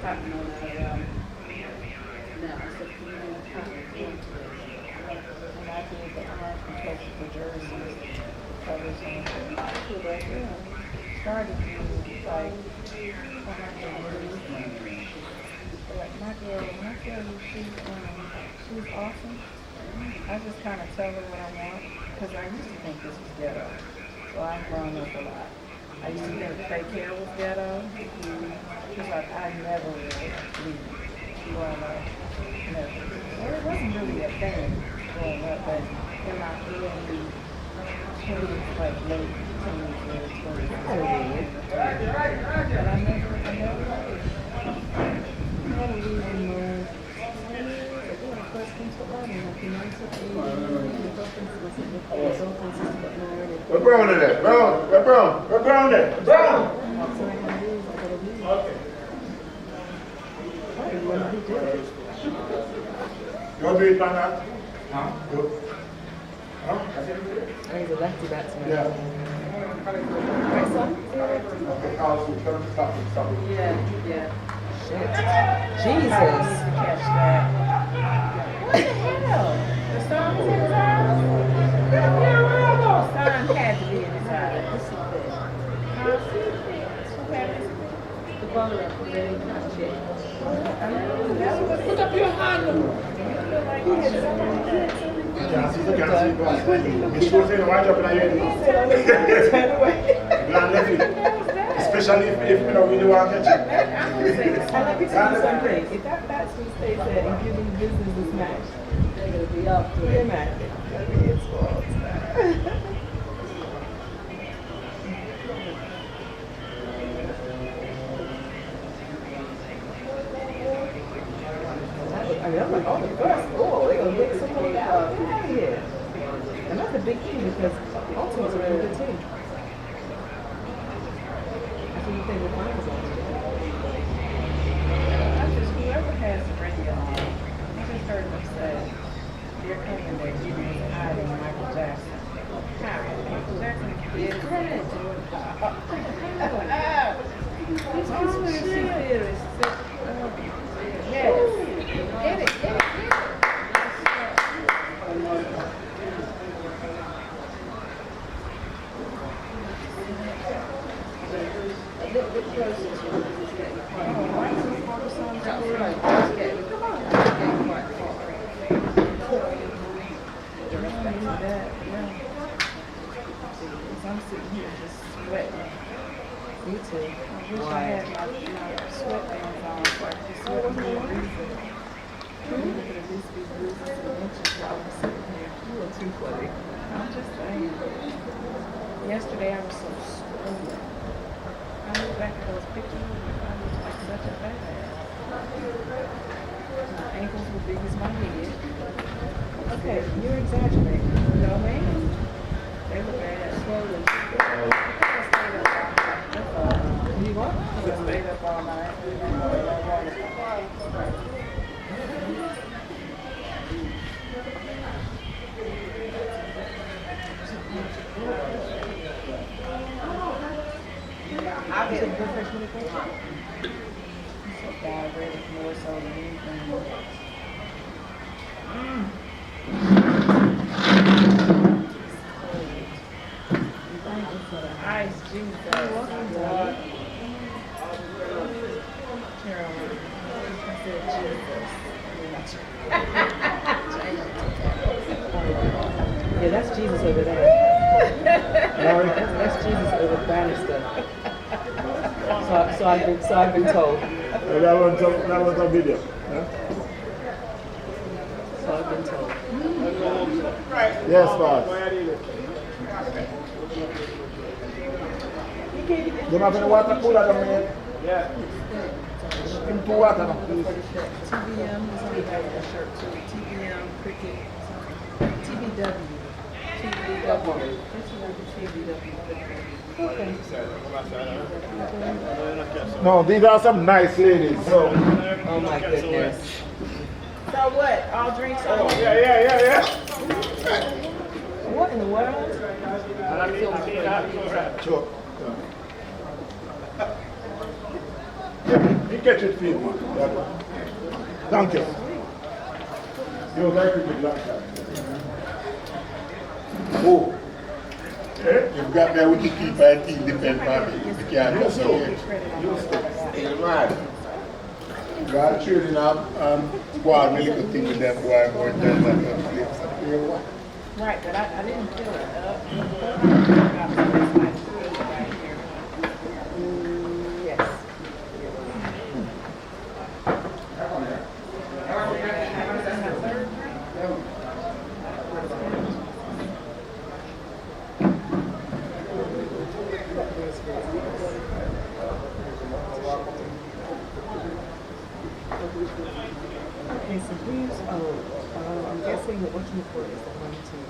cotton on our, now, I said, can you do cotton into it? And I did the arm protection for jerseys, covers and everything. I did that, yeah. Started to like, oh my God, but my girl, she's awesome. I just kind of tell her what I want, because I used to think this was ghetto. So I've grown up a lot. I used to think fake hair was ghetto. She's like, I never would leave. Growing up, never. Well, it wasn't really a thing growing up, but in my early 20s, like late teens, early 20s, I did. But I never left. I never even moved. We're brown in there. Brown. We're brown. We're brown there. Brown. Okay. You want to do it, Panga? Huh? Good. Huh? He's a lefty batsman. Yeah. Right, son? Okay, stop. Yeah. Shit. Jesus. Catch that. What the hell? The song is in his house? The song had to be in his house. This is big. Who had this? The bowler up there. Put up your hand. Especially if you know we do our catching. I'm going to say this. Let me tell you something. If that batsman stays there and giving business this match, they're going to be up to their match. It's going to be his fault. I mean, I'm like, oh, the first goal, they're going to get someone out of here. And that's a big thing because Baltimore's a really good team. I think they were fine as well. Whoever has the radio on, I just heard them say, they're coming there, Jimmy is hiding Michael Jackson. How? Michael Jackson is dead. Yes. Get it. I'm sitting here just sweating. Me too. I wish I had my sweatpants on so I could sweat for no reason. You could at least be losing some inches while I'm sitting here. You are too funny. I'm just saying. Yesterday I was so swollen. I look back at those pictures and I was like such a fat ass. My ankles were big as my head. Okay, you're exaggerating. No, man. They were bad, swollen. I stayed up all night. That's all. You what? I stayed up all night. I'll get a good freshman equation. He's so diabetic more so than anything. Thank you for the ice, Jesus. Lord. Carolyn, I said Jesus. Yeah, that's Jesus over there. That's Jesus over Bannister. So I've been told. That was a video. Huh? So I've been told. Yes, boss. You have any water cooler down there? Yeah. Into water, please. TBM is on the back of the shirt too. TBM, cricket, TBW. TBW. Okay. No, these are some nice ladies. So. Oh my goodness. So what? All drinks are Yeah. What in the world? Sure. catch it for you. Thank you. You're very good, long time. Oh, you've got that with the keeper and team depend on me. You can't just say it. You're mad. God children have squad me little thing with them boy more than that. Right, but I didn't fill it up. Yes. Okay, so who's, I'm guessing that what you report is the one team.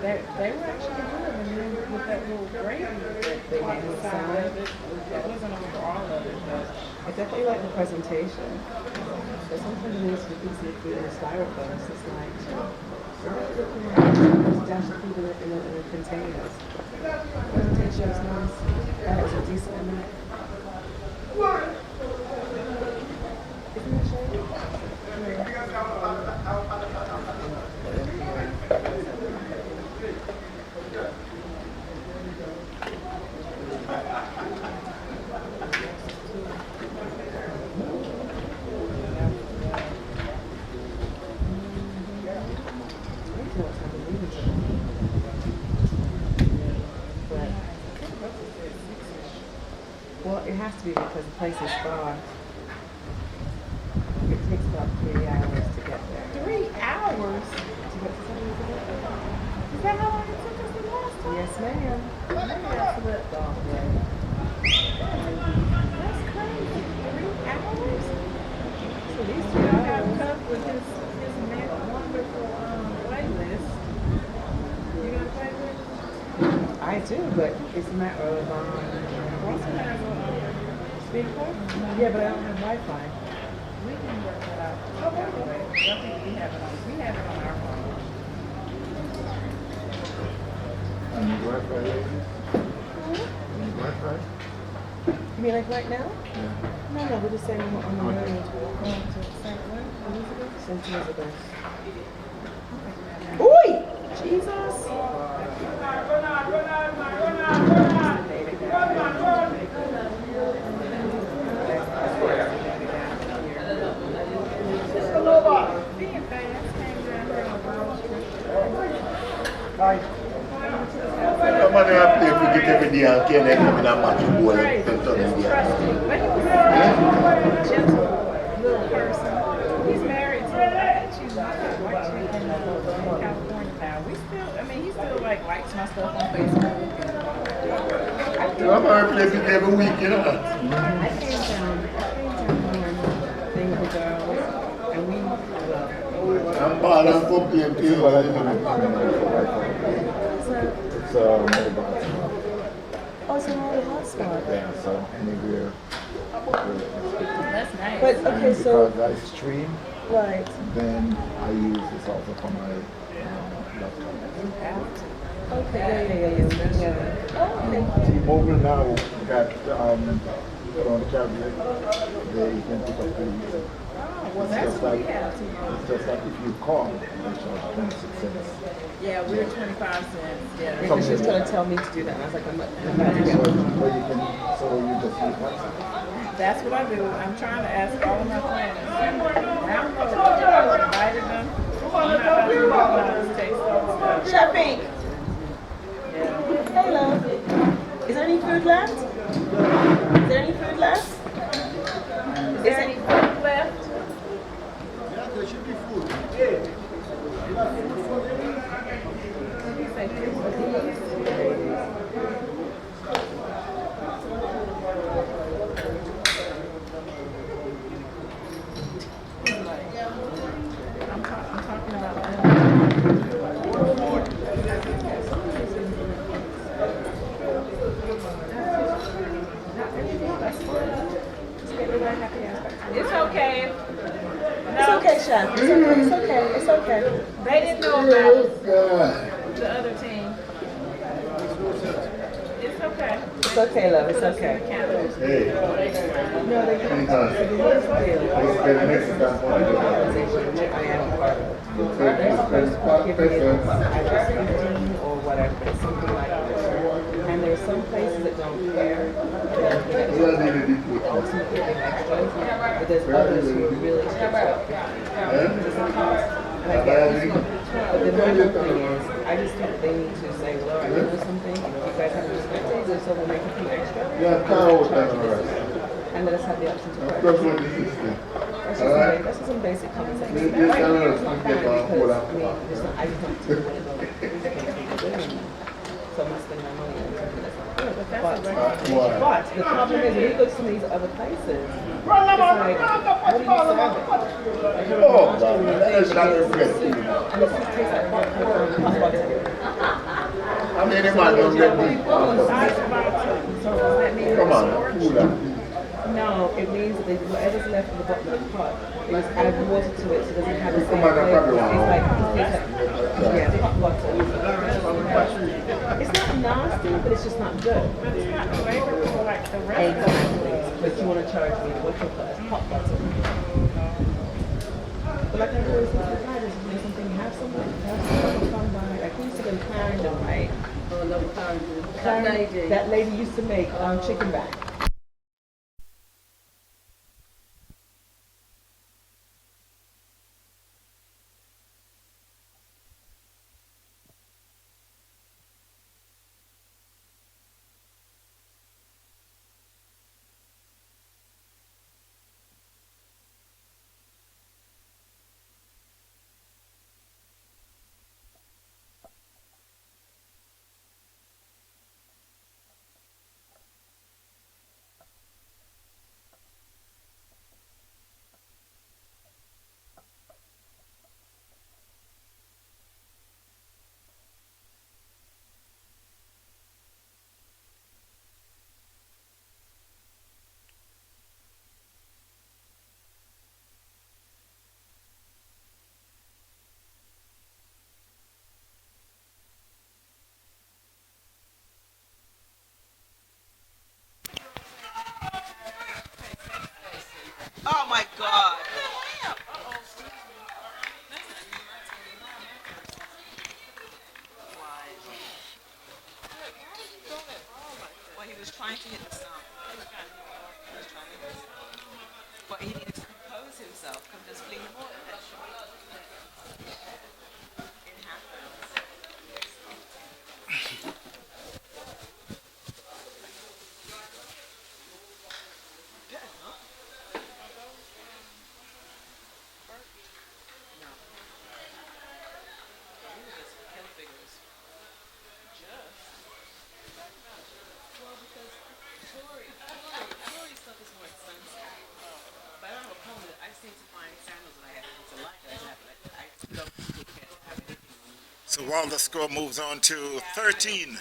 They were actually good, and then with that little gravy that they had inside, that wasn't over all of it, but I definitely like the presentation. But sometimes it is with these food in styrofoam, it's just like, dash the food in the containers. Presentation is nice. That was a decent amount. Isn't that shady? Well, it has to be because the place is far. It takes about 3 hours to get there. 3 hours? To get to something to get there. Is that how long it took us the last time? Yes, ma'am. That's what Long way. That's crazy. 3 hours? So these You 2 know, got hours. Cup with his wonderful playlist. You got a playlist? I do, but it's a matter of What's the matter with speaker. Yeah, but I don't have Wi-Fi. we can work that out. Okay. I think we have it on our phone. And you Wi-Fi ladies? And you Wi-Fi? You mean like right now? Yeah. No, we're just saying on the road. Going to St. Elizabeth? St. Elizabeth. Oi! Jesus! Being fast, came down here on Wall Street. Hi. Come on and play if we get every day and can't come in and match the ball and Crazy, turn just in trusting. there. But he was a gentle little person. He's married to a white chick in California now. We still, I mean, he still like likes my stuff on Facebook. Come on and play with every week, you know. I came down one thing with the girls, and we, I'm bad and complain to you. It's a mobile. oh, it's an old hotspot. Yeah, so maybe That's nice. But, okay, so, because I stream, right. then I use this also for my laptop. Okay, yeah. Oh, okay. T-Mobile now got on the cabinet, they can pick up the user. Well, that's what we have to. It's just like if you call, they charge 26 cents. Yeah, we're 25 cents. Yeah. Because she was trying to tell me to do that, and I was like, I'm about to So, get but you can, so you just use WhatsApp. That's what I do. I'm trying to ask all of my friends. Download it. I invited them. I'm not about to do all this text stuff. Shopping. Yeah. Hey, love. Is there any food left? Is there any food left? Is there any food left? Yeah, there should be food. You say food, I'm talking about it's okay. It's No, okay, Chef. It's okay. It's okay. It's okay. they didn't know about the other team. It's okay. It's okay, love. It's okay. Hey, No, they anytime. it is real. Let's get Mexican money. Organization which I am a part of. Let's They're supposed to get give me pesos. either 15 or whatever, but it's something like that. And there's some places that don't care. Where did you do it? Ultimately give extras, but there's others who are really strict about it. Because it's a cost. And I get it. But the normal thing is, I just think they need to say, well, all right, you know something, if you guys have respect, so we'll make a few extra. Yeah, car out and all right. And let us have the option to purchase. That's what this is. That's just some basic common sense. Maybe Right it's now, not it's not a- bad hold because, on. I mean, it's not, I just don't tell what it's going. So I'm not spending my money on something that's not good. But the problem is, when you go to some of these other places, it's like, what are you serving? Oh, God, that's not a friend. And the food tastes like hot butter. How many man don't get beef? So does that mean Come on, cool down. no, it means that whatever's left in the bottom of the pot is add water to it so it doesn't have the same Come on, flavor. probably one. Yeah, hot water. It's not nasty, but it's just not good. It's not flavorful like the rest of Exactly. But you want to charge me what you put as hot butter. But like I always say, there's something, have something, fun by. Like we used to go to Clarendon, right? Oh, no, Clarendon. That Clarendon, lady. that lady used to make chicken back. Oh my God. Well, he was trying to hit the stump. He was trying to hit the stump. But he needed to compose himself. Come just flee him off. It happens. So while the score moves on to 13.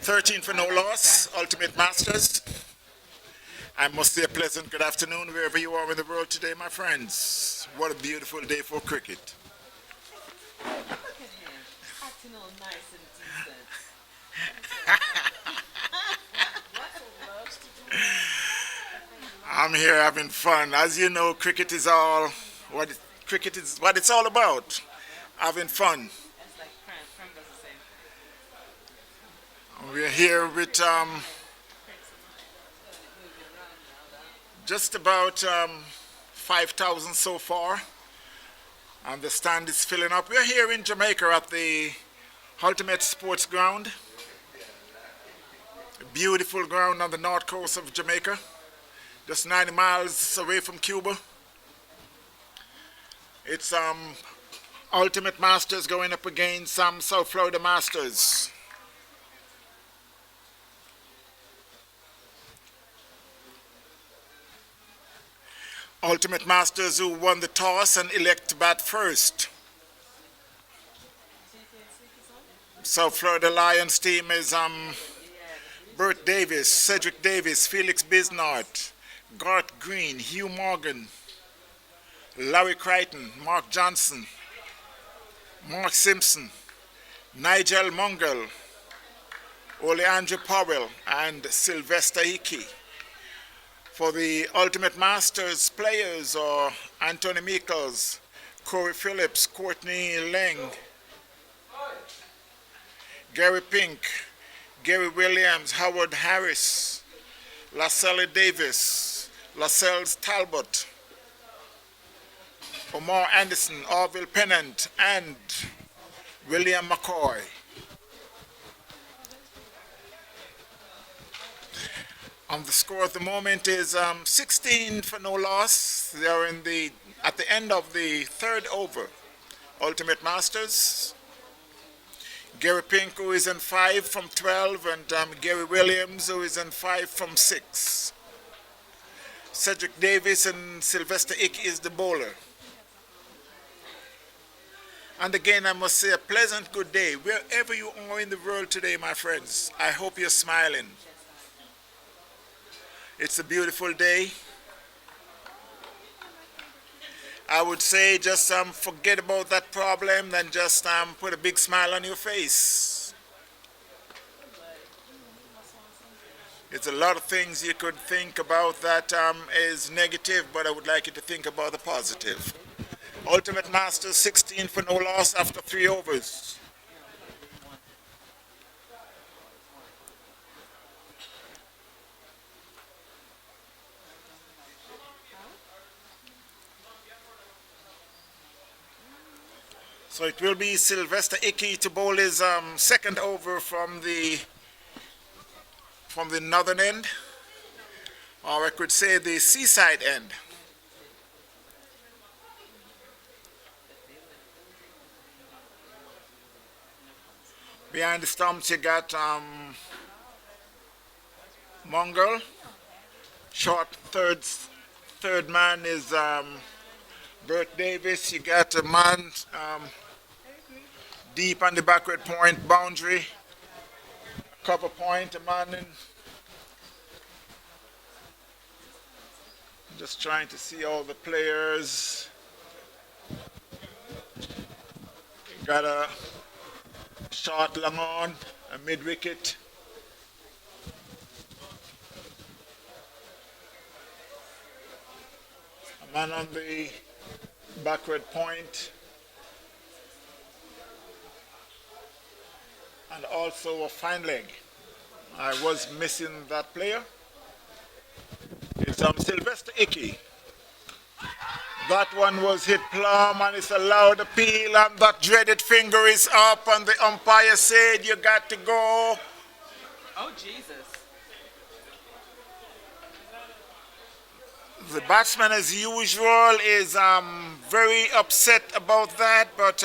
13 for no loss, Ultimate Masters. I must say a pleasant good afternoon wherever you are in the world today, my friends. What a beautiful day for cricket. Look at him, acting all nice and decent. I'm here having fun. As you know, cricket is what it's all about. Having fun. That's like Frank does the same. We're here with just about 5,000 so far, and the stand is filling up. We're here in Jamaica at the Ultimate Sports Ground, a beautiful ground on the north coast of Jamaica, just 90 miles away from Cuba. It's Ultimate Masters going up against South Florida Masters. Ultimate Masters who won the toss and elect to bat first. South Florida Lions team is Bert Davis, Cedric Davis, Felix Bisnard, Garth Green, Hugh Morgan, Larry Crichton, Mark Johnson, Mark Simpson, Nigel Mungal, Oleandro Powell and Sylvester Hickey. For the Ultimate Masters players are Anthony Meekles, Corey Phillips, Courtney Leng, Gary Pink, Gary Williams, Howard Harris, Lascelles Davis, Lascelles Talbot, Omar Anderson, Orville Pennant, and William McCoy. The score at the moment is 16 for no loss. They are at the end of the third over. Ultimate Masters. Gary Pink, who is in 5 from 12, and Gary Williams, who is in 5 from 6. Cedric Davis and Sylvester Hickey is the bowler. And again, I must say a pleasant good day. Wherever you are in the world today, my friends, I hope you're smiling. It's a beautiful day. I would say just forget about that problem and just put a big smile on your face. It's a lot of things you could think about that is negative, but I would like you to think about the positive. Ultimate Masters 16 for no loss after 3 overs. So it will be Sylvester Hickey to bowl his second over from the northern end, or I could say the seaside end. Behind the stumps you got Mongol. Short third man is Bert Davis. You got a man deep on the backward point boundary. Cover point, a man in. Just trying to see all the players. Got a short long on, a mid wicket. A man on the backward point. And also a fine leg. I was missing that player. It's Sylvester Hickey. That one was hit plumb and it's a loud appeal and that dreaded finger is up and the umpire said you got to go. Oh, Jesus. The batsman as usual is very upset about that, but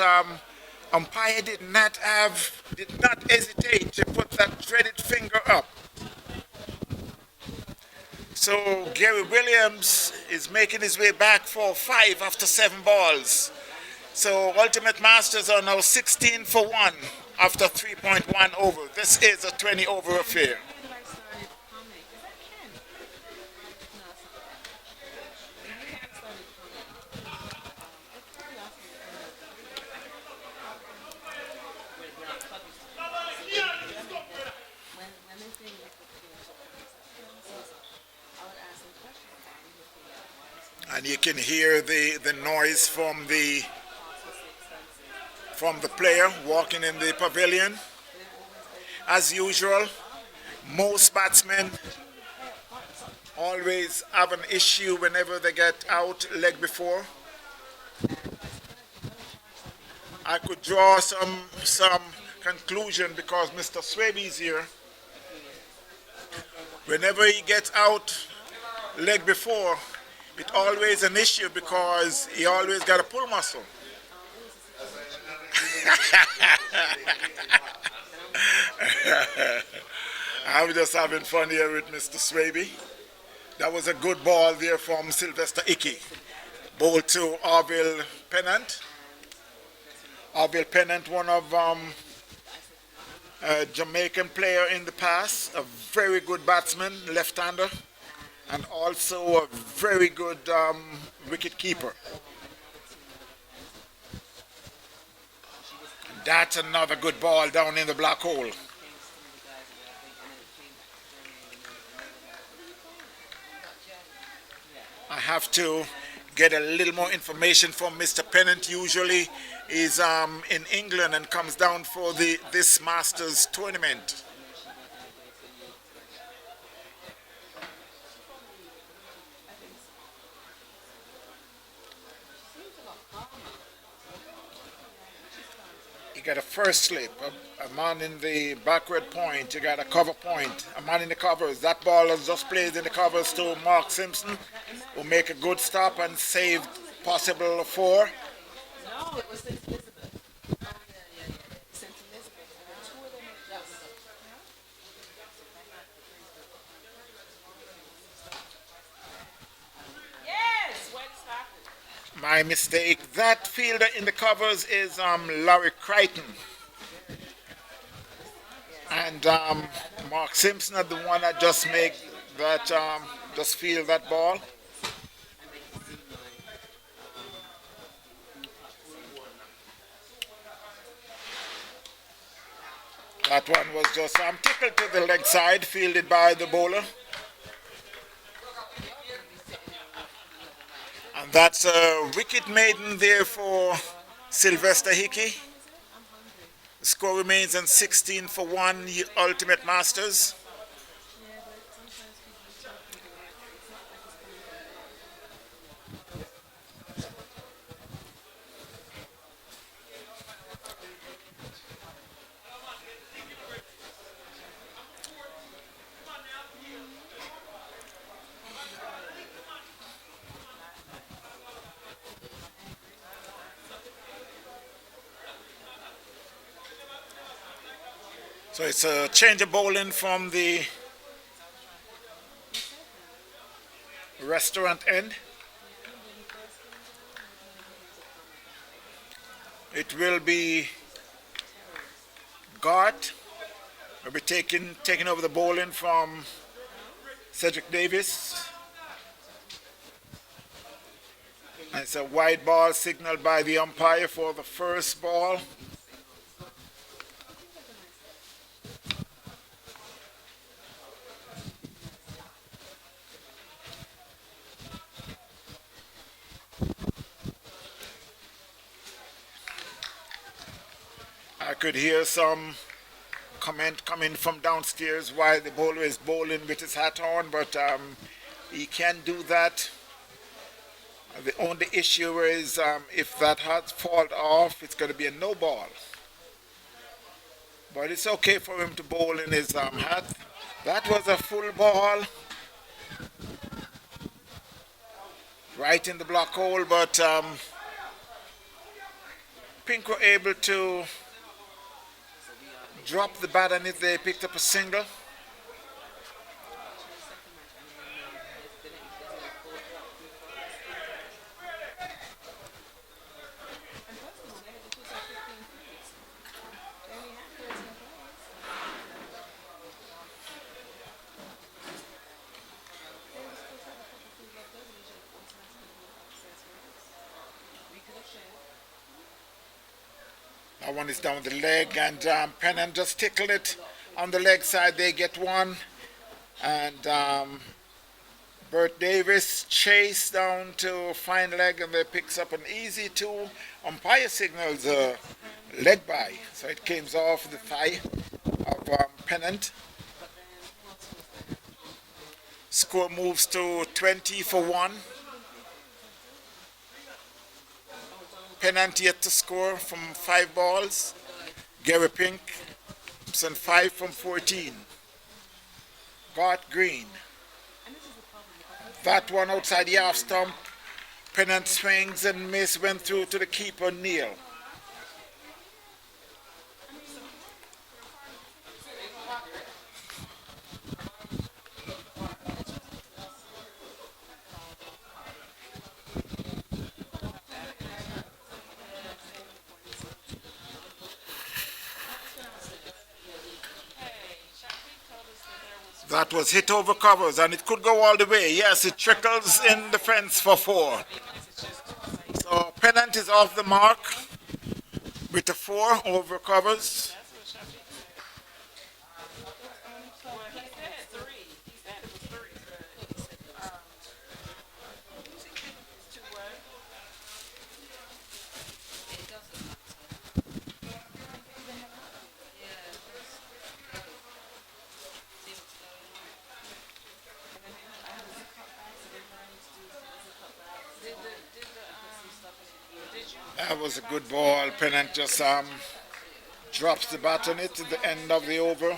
umpire did not hesitate to put that dreaded finger up. So Gary Williams is making his way back for 5 after 7 balls. So Ultimate Masters are now 16 for 1 after 3.1 over. This is a 20 over affair. And you can hear the noise from the player walking in the pavilion. As usual, most batsmen always have an issue whenever they get out leg before. I could draw some conclusion because Mr. Swaby is here. Whenever he gets out leg before, it's always an issue because he always got a pull muscle. I'm just having fun here with Mr. Swaby. That was a good ball there from Sylvester Hickey. Ball to Orville Pennant. Orville Pennant, one of a Jamaican player in the past, a very good batsman, left-hander, and also a very good wicket keeper. That's another good ball down in the black hole. I have to get a little more information from Mr. Pennant. Usually is in England and comes down for this Masters tournament. You got a first slip, a man in the backward point, you got a cover point, a man in the covers. That ball is just played in the covers to Mark Simpson, who make a good stop and save possible 4. No, it was St. Elizabeth. Oh, yeah. St. Elizabeth. Two of them, yes, when started. My mistake. That fielder in the covers is Larry Crichton. And Mark Simpson are the one that just make that, just field that ball. That one was just tickled to the leg side, fielded by the bowler. And that's a wicket maiden there for Sylvester Hickey. The score remains on 16-1 Ultimate Masters. So it's a change of bowling from the restaurant end. It will be Gart will be taking over the bowling from Cedric Davis. And it's a wide ball signaled by the umpire for the first ball. I could hear some comment coming from downstairs while the bowler is bowling with his hat on, but he can do that. The only issue is if that hat falls off, it's going to be a no ball. But it's okay for him to bowl in his hat. That was a full ball. Right in the block hole, but Pink were able to drop the bat on it. They picked up a single. That one is down the leg, and Pennant just tickled it on the leg side. They get one, and Bert Davis chased down to fine leg, and they picks up an easy 2. Umpire signals a leg by, so it came off the thigh of Pennant. Score moves to 20-1. Pennant yet to score from 5 balls. Gary Pink sent 5 from 14. Gart Green. That one outside the half stump. Pennant swings and miss, went through to the keeper, Neil. That was hit over covers, and it could go all the way. Yes, it trickles in the fence for 4. So Pennant is off the mark with a 4 over covers. That was a good ball. Pennant just drops the bat on it at the end of the over.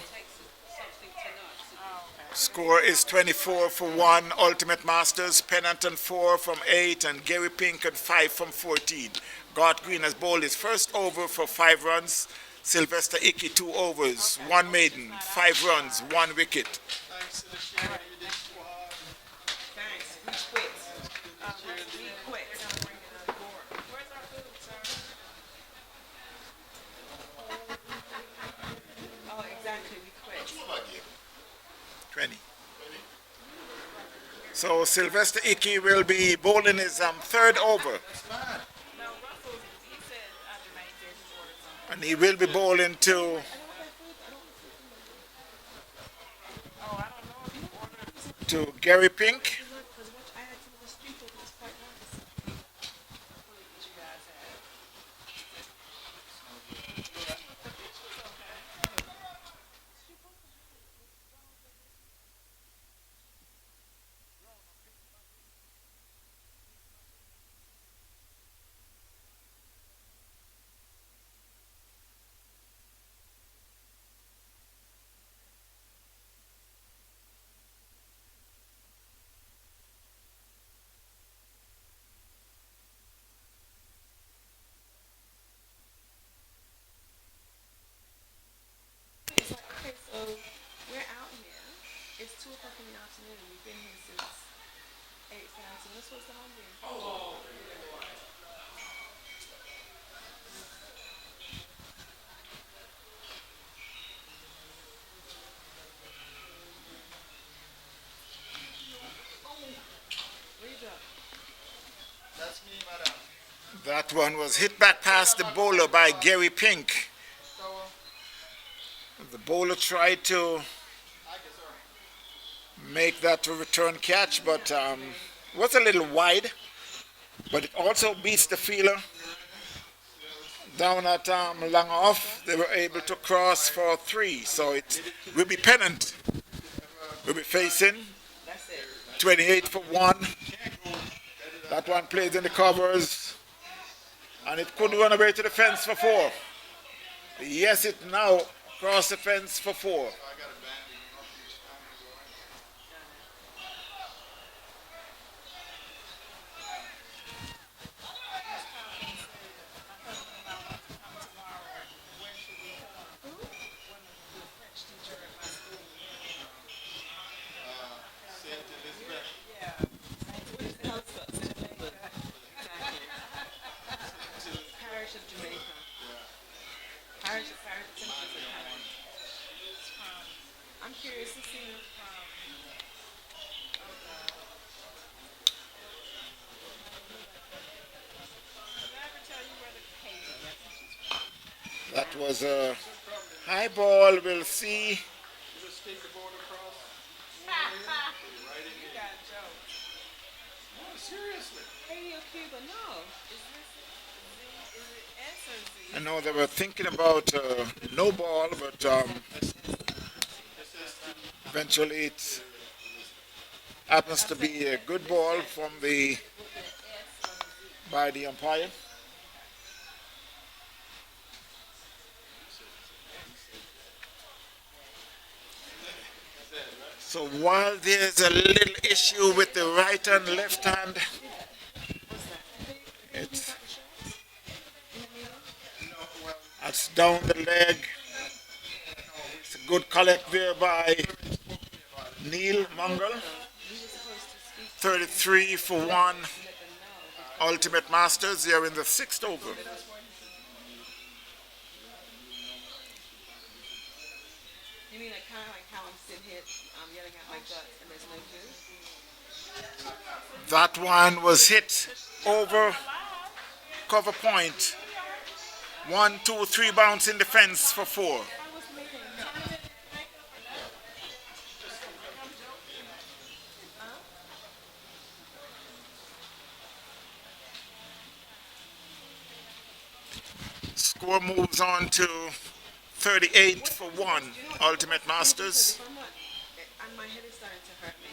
Score is 24 for 1. Ultimate Masters, Pennant on 4 from 8, and Gary Pink on 5 from 14. Gart Green has bowled his first over for 5 runs. Sylvester Icky 2 overs, 1 maiden, 5 runs, 1 wicket. Thanks. We quit. We quit. Where's our food, sir? Oh, exactly. We quit. 20. So Sylvester Icky will be bowling his third over, No, Russell, he said Jermaine said he ordered something. and he will be bowling to Oh, I don't know if he ordered. Gary Pink. Look, because I had some of the street food was quite nice. What you guys had? Okay, so we're out here. It's 2 o'clock in the afternoon, and we've been here since 8:30. This was the home game. Read up. That one was hit back past the bowler by Gary Pink. The bowler tried to make that a return catch, but was a little wide. But it also beats the fielder. Down at long off, they were able to cross for 3. So it will be Pennant. We'll be facing 28 for 1. That one plays in the covers. And it could run away to the fence for 4. Yes, it now crossed the fence for 4. Parish of Jamaica. Parish of I'm curious to see. That was a high ball. We'll see. You got jokes. Seriously. Radio Cuba, no. Is it S or Z? I know they were thinking about no ball, but eventually it happens to be a good ball from by the umpire. So while there's a little issue with the right and left hand, that's down the leg. It's a good collect there by Neil Mungle. 33 for 1. Ultimate Masters, they are in the 6th over. You mean like kind of like how I'm sitting here, yelling at my guts, and there's no juice? That one was hit over cover point. 1, 2, 3 bounce in the fence for 4. Score moves on to 38 for 1. Ultimate Masters. If I'm not, my head is starting to hurt me.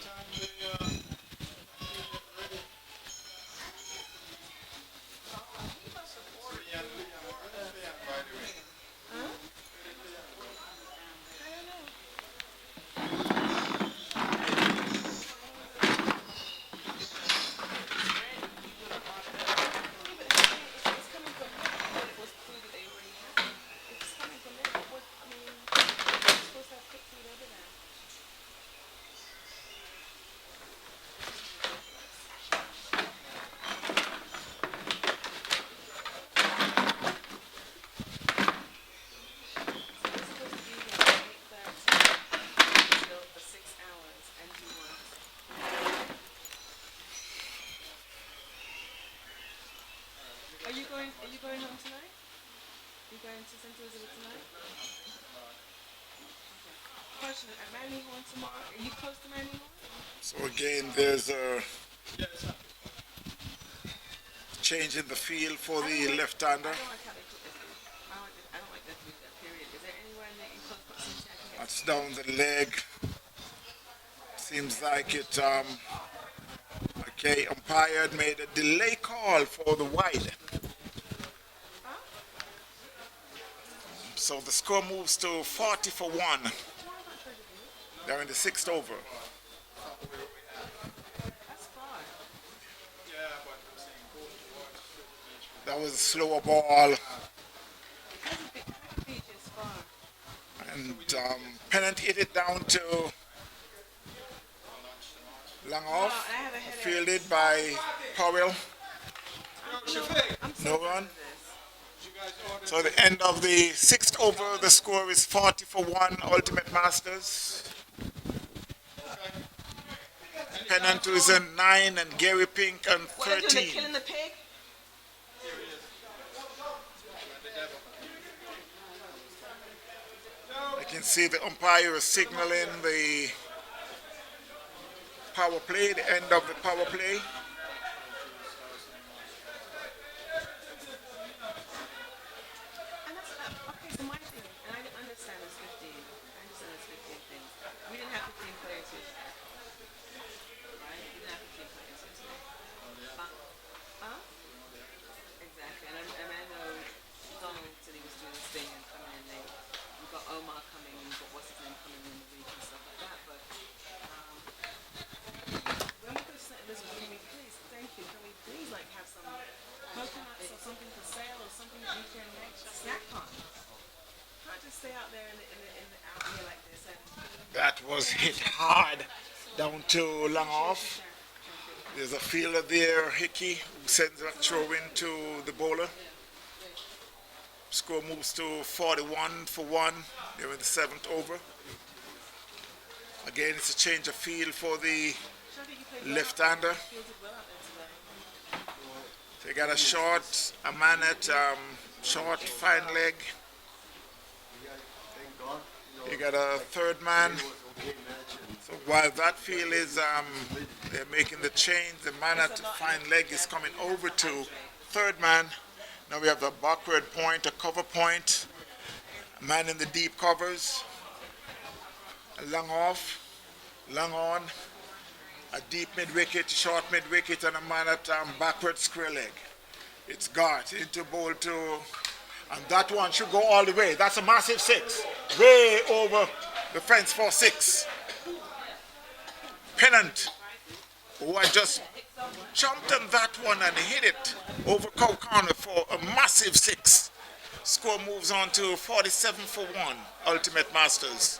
You going to St. Elizabeth tonight? Question, at Manlyhorn tomorrow? Are you close to Manlyhorn? So again, there's a change in the field for the left-hander. I don't like how they put this. I don't like that period. Is there anywhere in there you close proximity I can get? That's down the leg. Seems like it, okay, umpire made a delay call for the wide. So the score moves to 40 for 1. They're in the 6th over. That's far. That was a slower ball. Beach is far. And Pennant hit it down to long off, I have a headache. fielded by Powell. I'm so No tired run. of this. So the end of the 6th over, the score is 40 for 1, Ultimate Masters. Pennant is in 9 and Gary Pink on What are they doing? They're 13. killing the pig? I can see the umpire is signaling the power play, the end of the power play. And that's, okay, so my thing, and I understand it's 15. I understand it's 15 things. We didn't have 15 players yesterday. Right? We didn't have 15 players yesterday. Huh? Exactly. And I know Donald said he was doing this thing and coming in late. We've got Omar coming, we've got what's his name coming in the week and stuff like that. But when we go to St. Elizabeth, can we please, thank you, can we please like have some coconuts or something for sale or something that we can snack on? Can't just stay out there in the out here like this and That was hit hard down to long off. There's a fielder there, Hickey, who sends a throw in to the bowler. Score moves to 41 for 1. They're in the 7th over. Again, it's a change of field for the left-hander. fielded well out there today. They got a short, a man at short, fine leg. You got a third man. So while that field is, they're making the change, the man at the fine leg is coming over to third man. Now we have a backward point, a cover point, a man in the deep covers, a long off, long on, a deep mid-wicket, short mid-wicket, and a man at backward square leg. It's got into bowl two, and that one should go all the way. That's a massive 6, way over the fence for 6. Pennant, who had just jumped on that one and hit it over Cow Corner for a massive 6. Score moves on to 47 for 1, Ultimate Masters.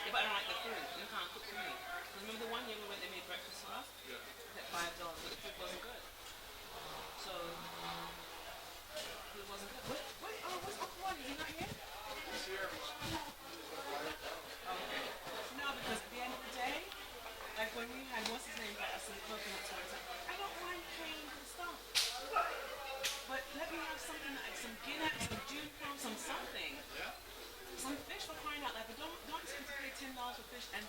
Yeah, but I don't like the food. You can't cook for me. Remember the one year we went, they made breakfast for us? Yeah. At $5, but the food wasn't good. So, food wasn't good. What's Uncle Ronnie? Is he not here? He's here. Okay. No, because at the end of the day, like when we had, what's his name, got us some coconuts, I don't mind paying for the stuff. But let me have something like some Guinness, some June prawns, some something. Some fish for crying out loud, but don't expect to pay $10 for fish and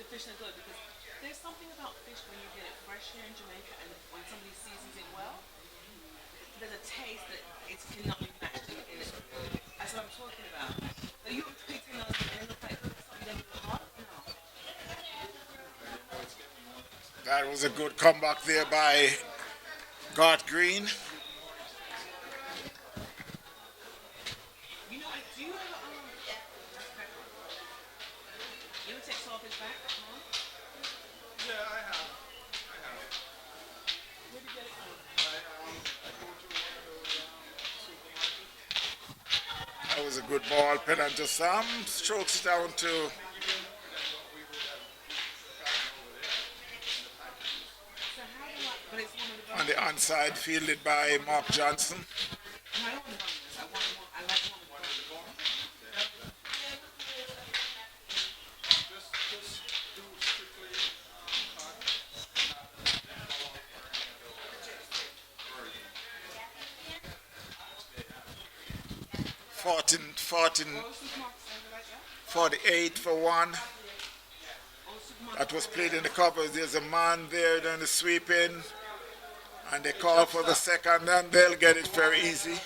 the fish are good because there's something about fish when you get it fresh here in Jamaica and when somebody seasons it well, there's a taste that it cannot be matched in it. That's what I'm talking about. So you have to pay $10 and it looks like something that you hot? No. That was a good comeback there by Garth Green. You know, do you have that's pepper. You ever take saltfish back at home? Yeah, I have. Where'd you get it from? I go to one of those supermarkets. That was a good ball. Pennant just strokes it down to one side, fielded by Mark Johnson. And I don't want to run this. I want more. I like more. Just do strictly cut. 48 for one. That was played in the covers. There's a man there doing the sweeping, and they call for the second, and they'll get it very easy.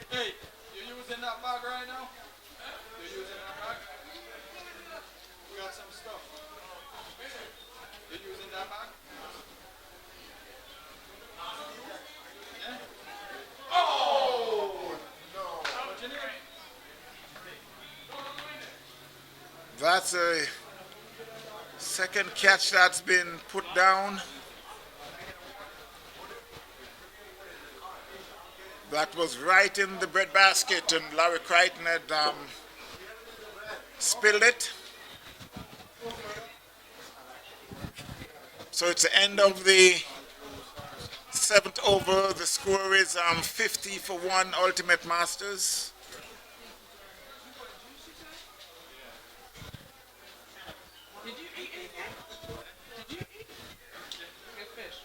Hey, you using that bag right now? You using that bag? We got some stuff. You using that bag? Yeah? Oh! No. What you need? That's a second catch that's been put down. That was right in the breadbasket, and Larry Crichton had spilled it. So it's the end of the 7th over. The score is 50 for 1 Ultimate Masters. Did you eat anything? Did you eat? Good fish.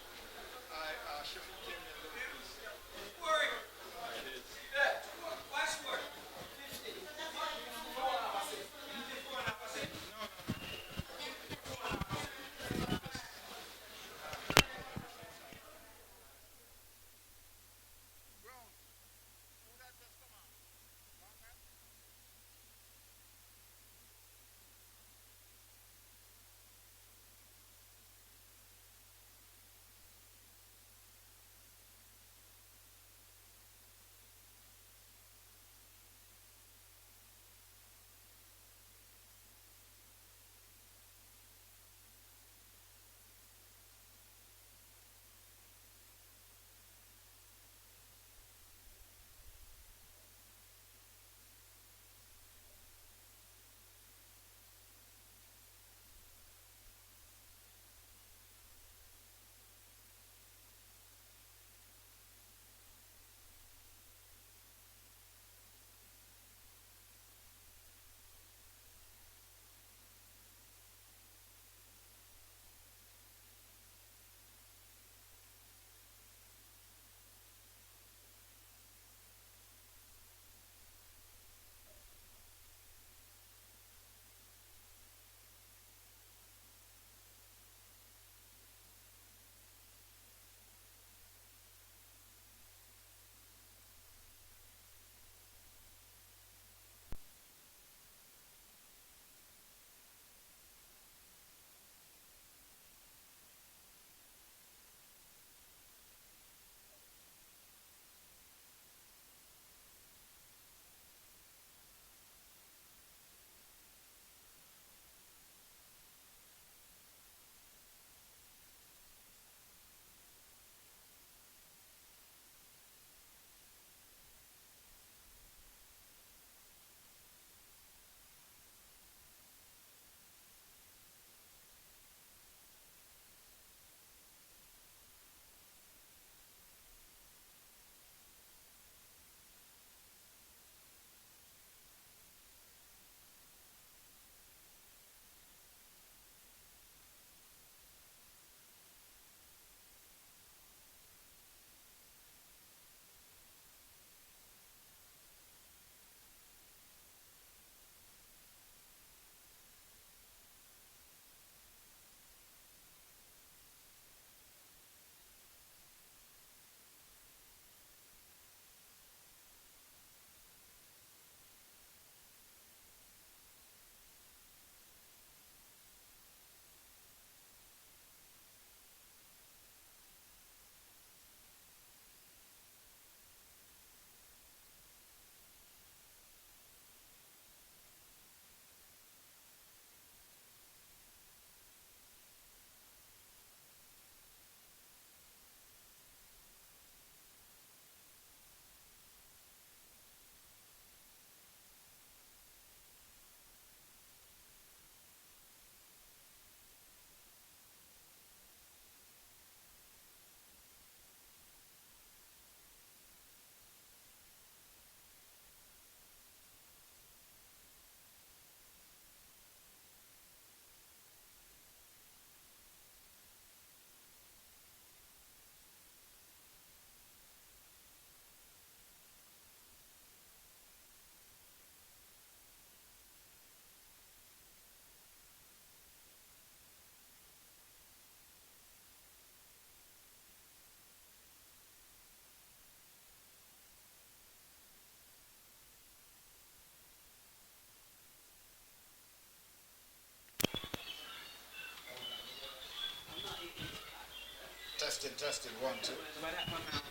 testing, 1, 2. Right out my mouth.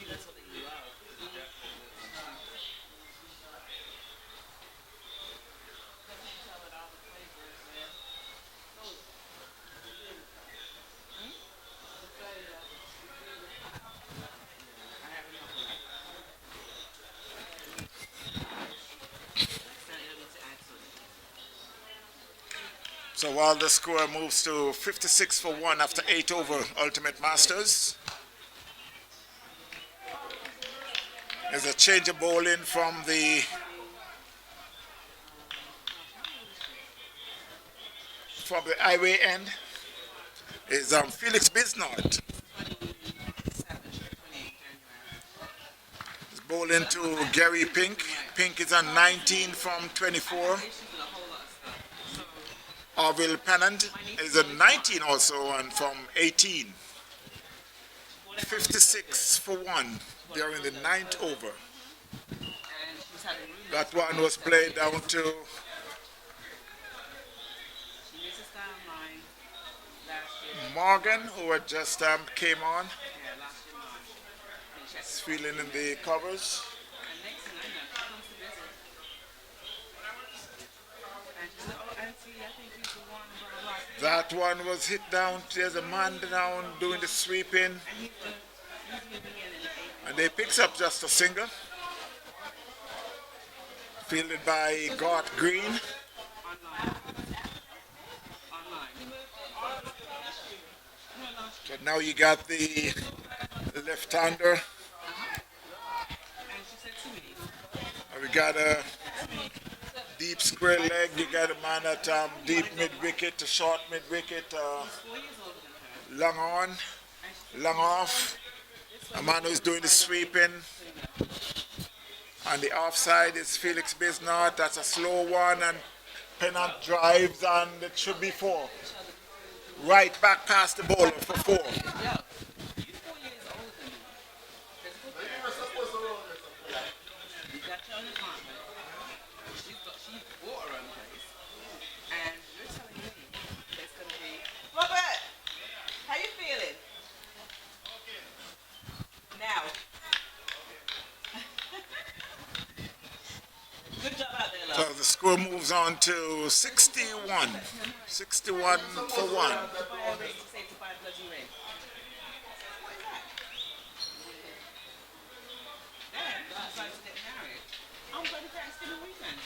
That's what they love. So while the score moves to 56-1 after 8 over Ultimate Masters, there's a change of bowling from the highway end. Is Felix Bisnard. He's bowling to Gary Pink. Pink is on 19 from 24. Orville Pennant is at 19 also and from 18. 56-1 during the 9th over. That one was played down to Morgan, who had just came on. He's feeling in the covers. That one was hit down. There's a man down doing the sweeping. And they picks up just a single. Fielded by Gart Green. So now you got the left-hander. We got a deep square leg. You got a man at deep mid-wicket to short mid-wicket. Long on, long off. A man who's doing the sweeping. On the offside is Felix Bisnard. That's a slow one, and Pennant drives, and it should be 4. Right back past the bowler for 4. Robert, how you feeling? Now. Good job out there, So love. the score moves on to 61. 61 for 1. I'm going to Thanksgiving weekend.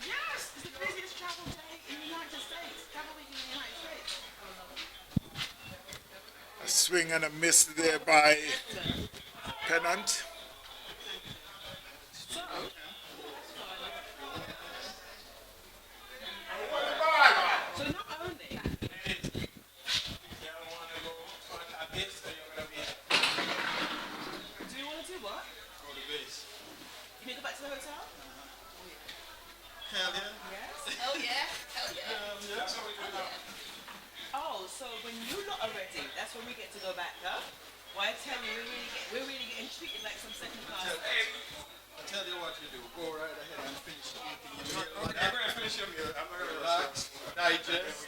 Yes, it's the busiest travel day in the United States. Travel week in the United States. A swing and a miss there by Pennant. So not only. Do you want to do what? Go to base. You can go back to the hotel? Hell yeah. Yes. Oh, yeah, hell yeah. That's what we do now. Oh, so when you lot are ready, that's when we get to go back, huh? Why I tell you, we're really getting treated like some second class. I'll tell you what you do. Go right ahead and finish eating your meal. I'm not going to finish your meal. I'm not going to relax, digest.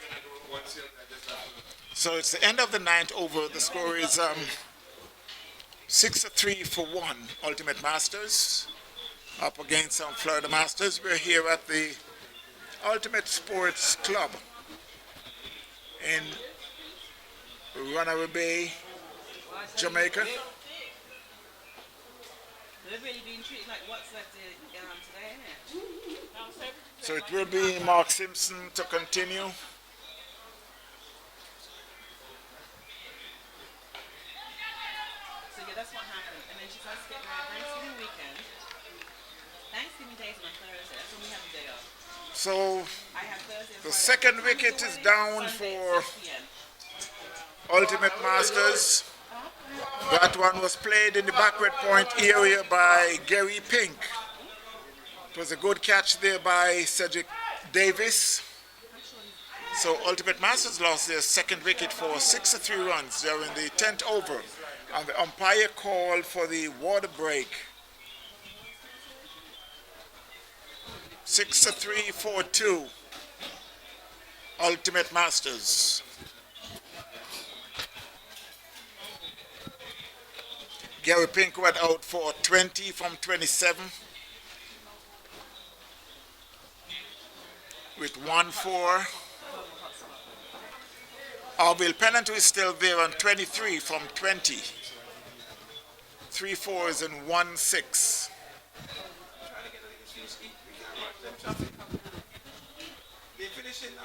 So it's the end of the 9th over. The score is 6-3 for 1. Ultimate Masters up against Florida Masters. We're here at the Ultimate Sports Club in Runaway Bay, Jamaica. They're really being treated like what's left today, isn't it? So it will be Mark Simpson to continue. So yeah, that's what happened. And then she starts getting married Thanksgiving weekend. Thanksgiving Day is on Thursday. That's when we have the day off. So I have Thursday and the Friday. second wicket is down Sunday for at 6 p.m. Ultimate Masters. That one was played in the backward point area by Gary Pink. It was a good catch there by Cedric Davis. So Ultimate Masters lost their second wicket for 6-3 runs during the 10th over. And the umpire called for the water break. 6-3 for 2. Ultimate Masters. Gary Pinkwood out for 20 from 27 with 1-4. Orville Pennant, who is still there on 23 from 20. 3 4s and 1 6. They finish it now,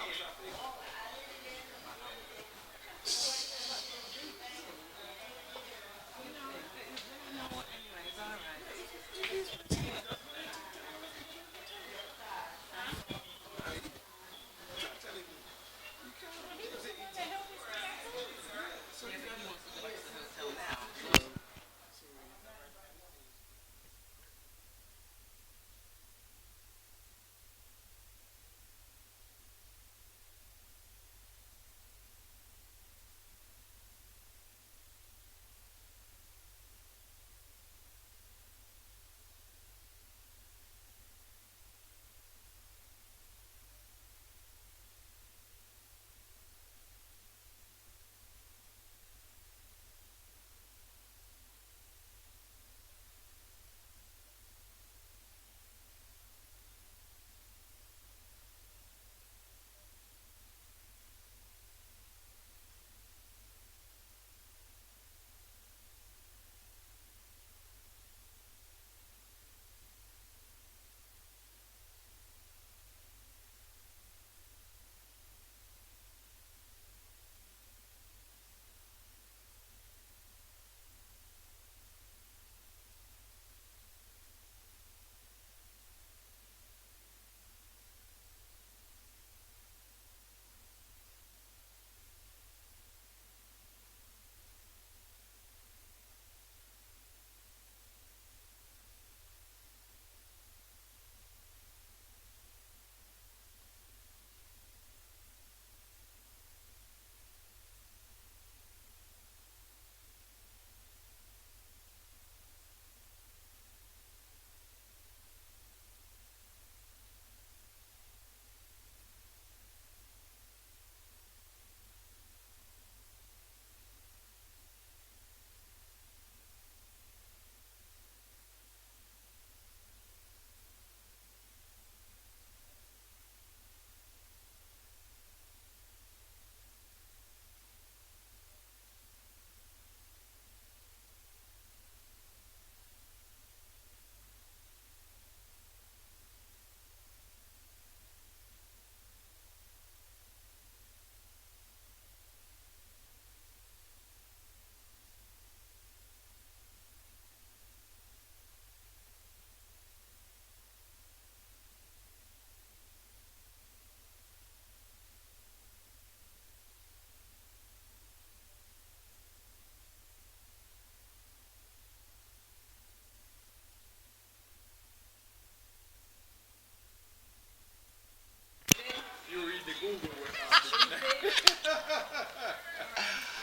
you read the Google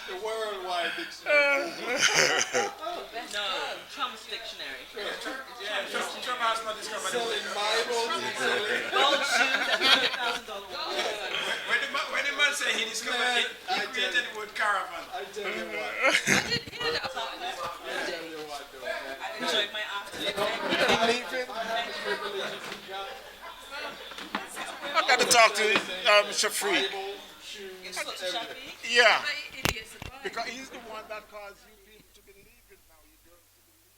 the worldwide dictionary. No, Trump's dictionary. Trump has not discovered selling Bibles. Gold shoes and $100,000 watch. When the man said he discovered it, he created the word caravan. I tell you what. I didn't hear that about it. I enjoyed my afternoon. I got to talk to Shafri. Yeah, because he's the one that caused you people to believe it now. You girls to believe it.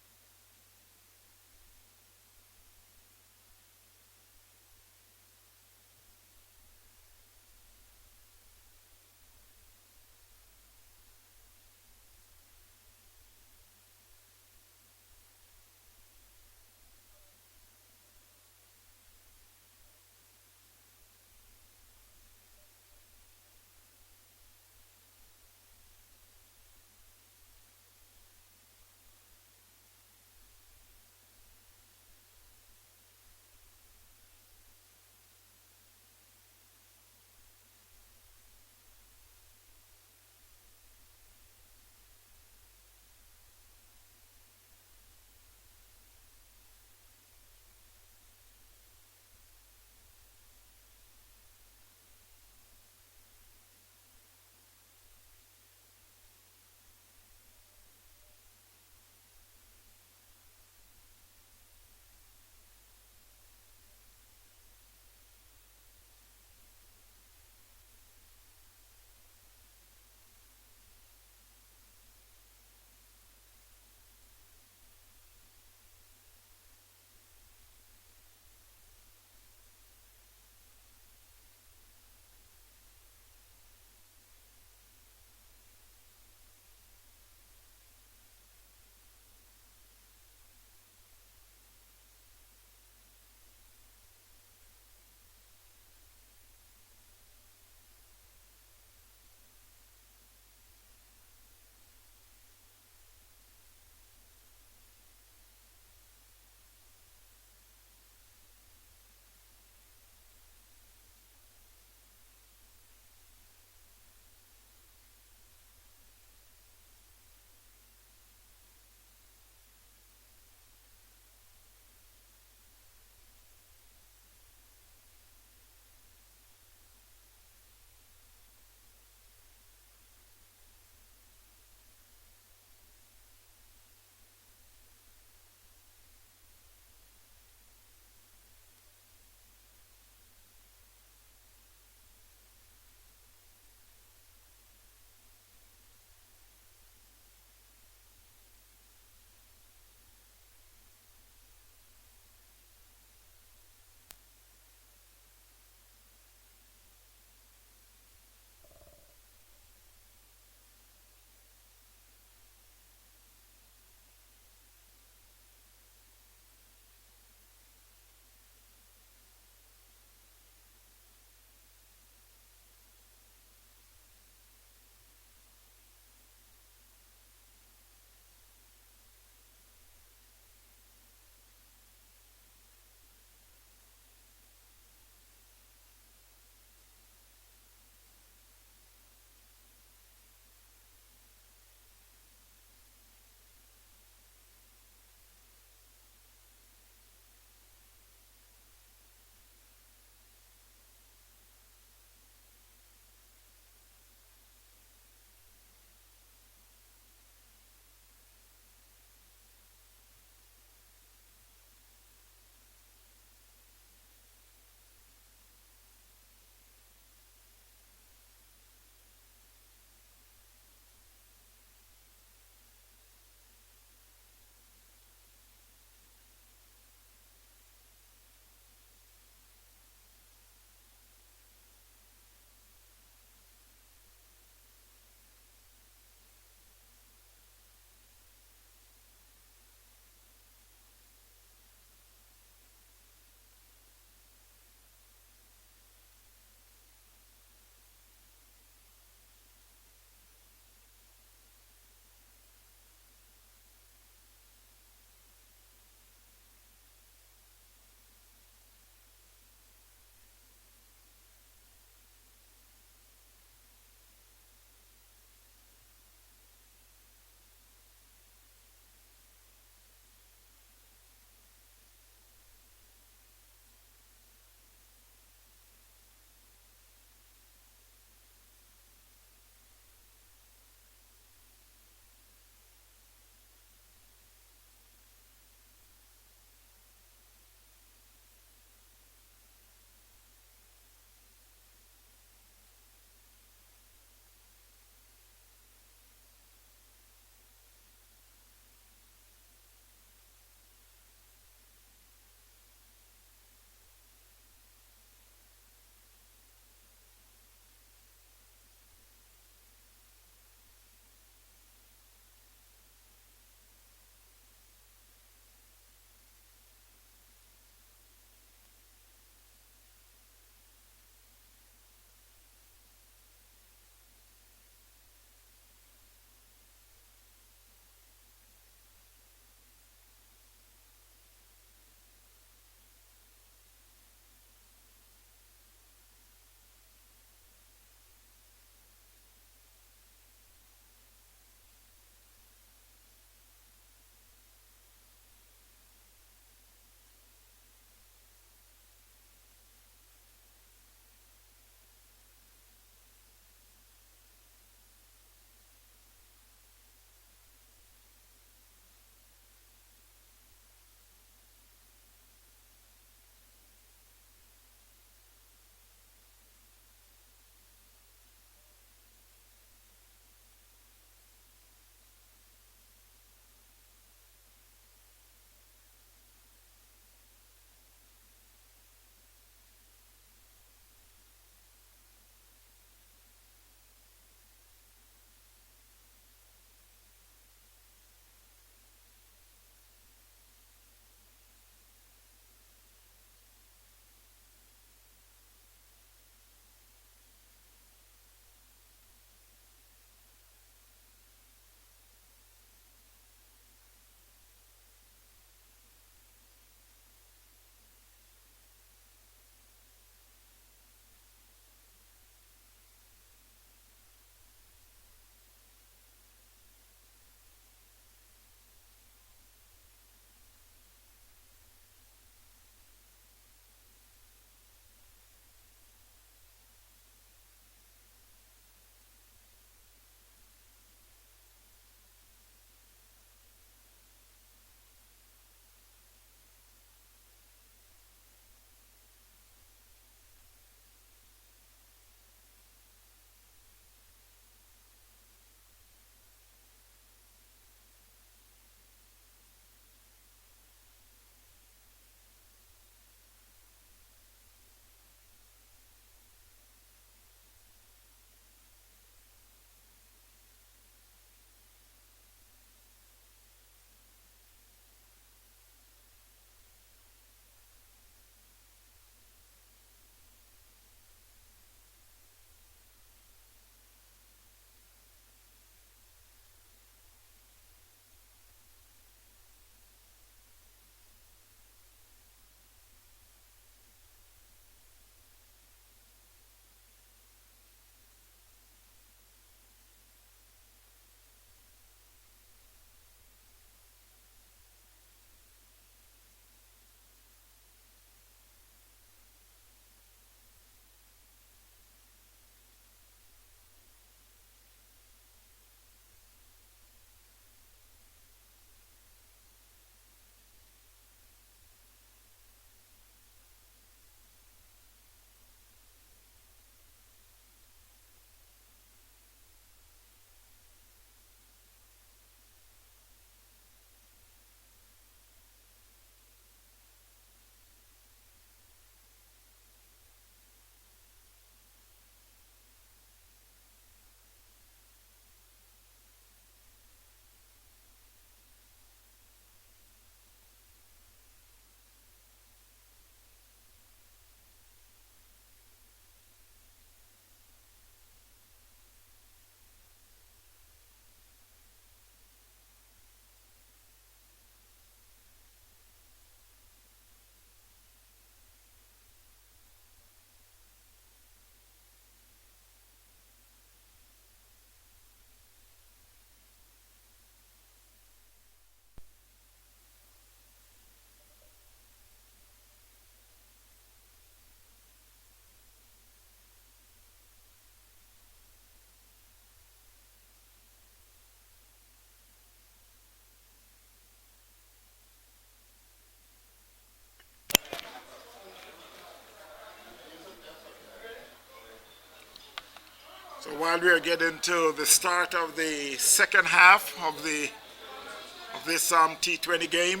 while we are getting to the start of the second half of this T20 game.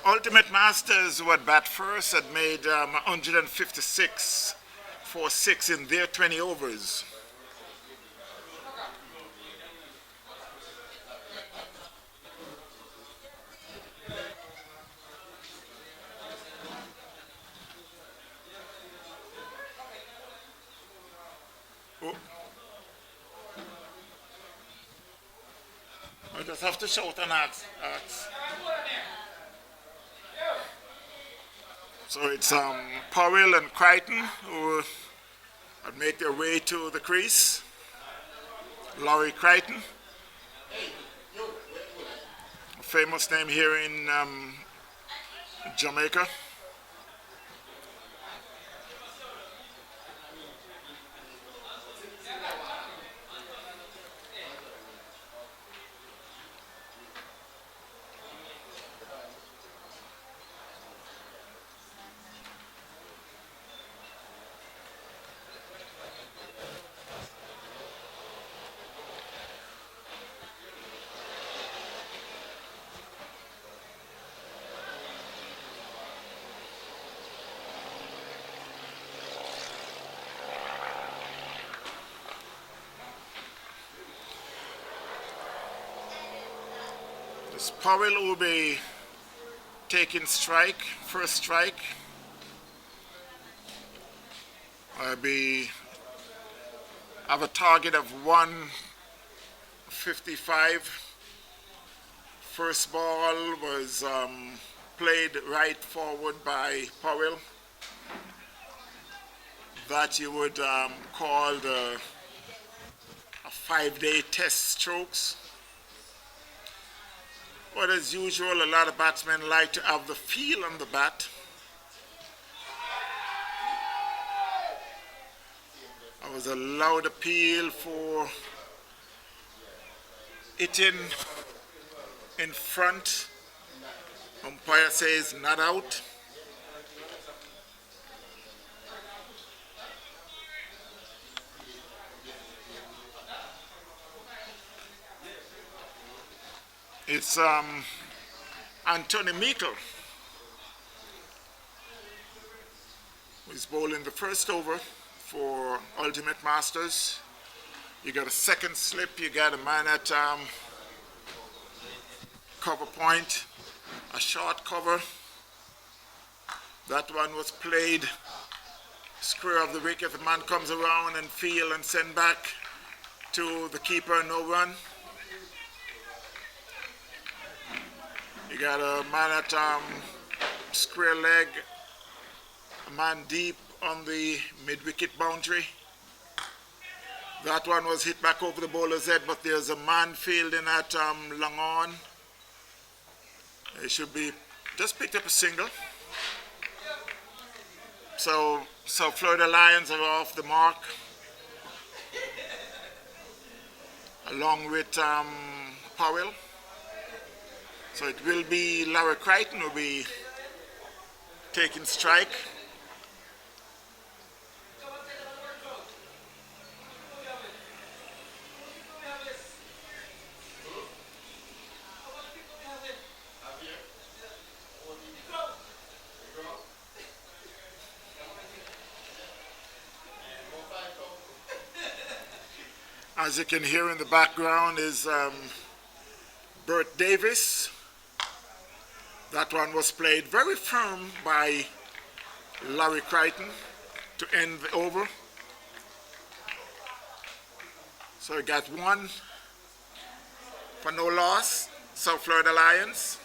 Ultimate Masters, who had bat first, had made 156 for 6 in their 20 overs. Oh. I just have to shout and ask. So it's Powell and Crichton who would make their way to the crease. Larry Crichton, a famous name here in Jamaica. This Powell will be taking strike, first strike. I'll have a target of 155. First ball was played right forward by Powell. That you would call a 5-day test strokes. But as usual, a lot of batsmen like to have the feel on the bat. There was a loud appeal for hitting in front. Umpire says not out. It's Anthony Meikle who's bowling the first over for Ultimate Masters. You got a second slip, you got a man at cover point, a short cover. That one was played square of the wicket. The man comes around and field and send back to the keeper, no run. You got a man at square leg, a man deep on the mid-wicket boundary. That one was hit back over the bowler's head, but there's a man fielding at long on. It should be just picked up a single. So Florida Lions are off the mark, along with Powell. So it will be Larry Crichton who will be taking strike. As you can hear in the background is Bert Davis. That one was played very firm by Larry Crichton to end the over. So we got one for no loss. South Florida Lions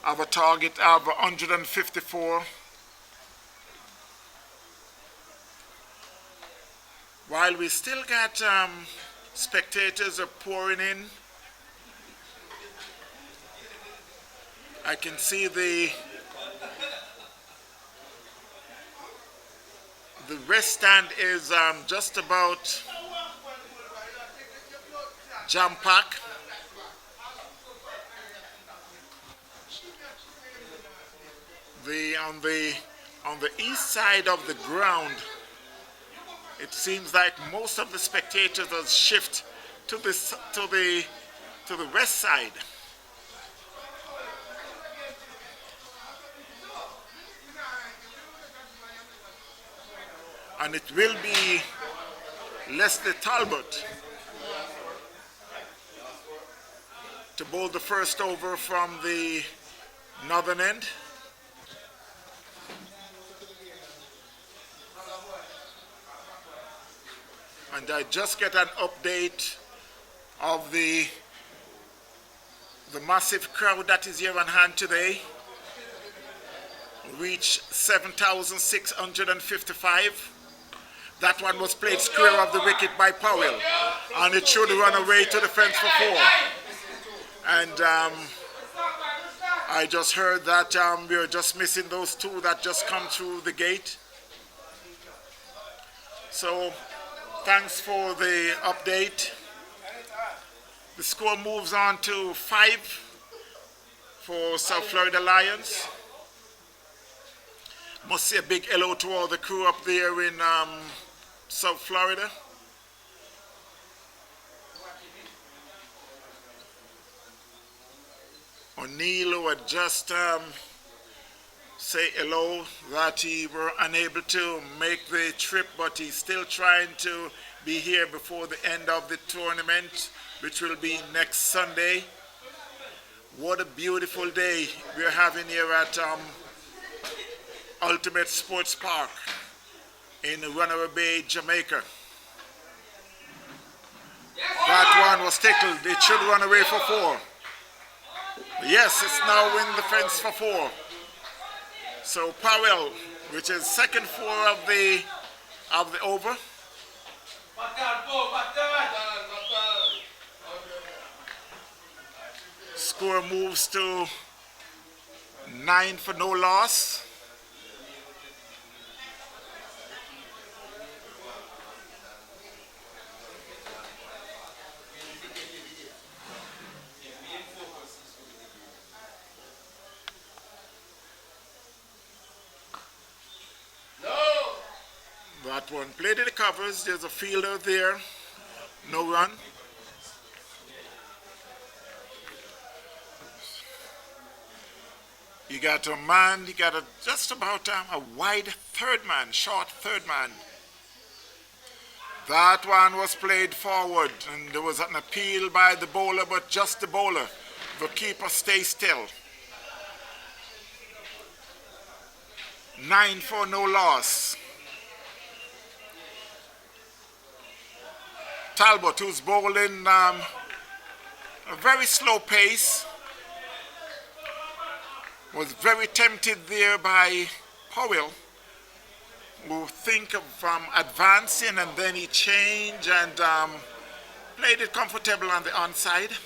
have a target of 154. While we still got spectators are pouring in, I can see the the rest stand is just about jam-packed. On the east side of the ground, it seems like most of the spectators have shifted to the west side. And it will be Leslie Talbot to bowl the first over from the northern end. And I just get an update of the massive crowd that is here on hand today. Reached 7,655. That one was played square of the wicket by Powell, and it should run away to the fence for 4. And I just heard that we are just missing those 2 that just come through the gate. So thanks for the update. The score moves on to 5 for South Florida Lions. Must say a big hello to all the crew up there in South Florida. O'Neill, who had just say hello, that he were unable to make the trip, but he's still trying to be here before the end of the tournament, which will be next Sunday. What a beautiful day we're having here at Ultimate Sports Park in Runaway Bay, Jamaica. That one was tickled. It should run away for 4. Yes, it's now in the fence for 4. So Powell, which is second 4 of the over. Score moves to 9 for no loss. That one played in the covers. There's a fielder there. No run. You got a man, you got just about a wide third man, short third man. That one was played forward, and there was an appeal by the bowler, but just the bowler. The keeper stays still. 9 for no loss. Talbot, who's bowling a very slow pace, was very tempted there by Powell, who think of advancing, and then he changed and played it comfortable on the onside.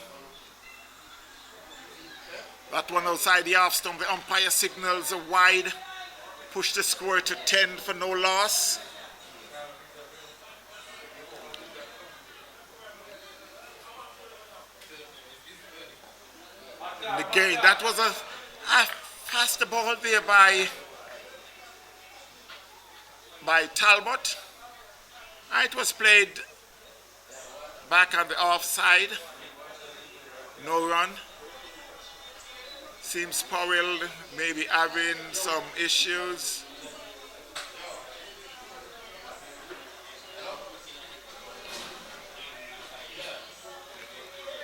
That one outside the off stump, the umpire signals a wide, push the score to 10 for no loss. Again, that was a faster ball there by Talbot. It was played back on the offside. No run. Seems Powell maybe having some issues.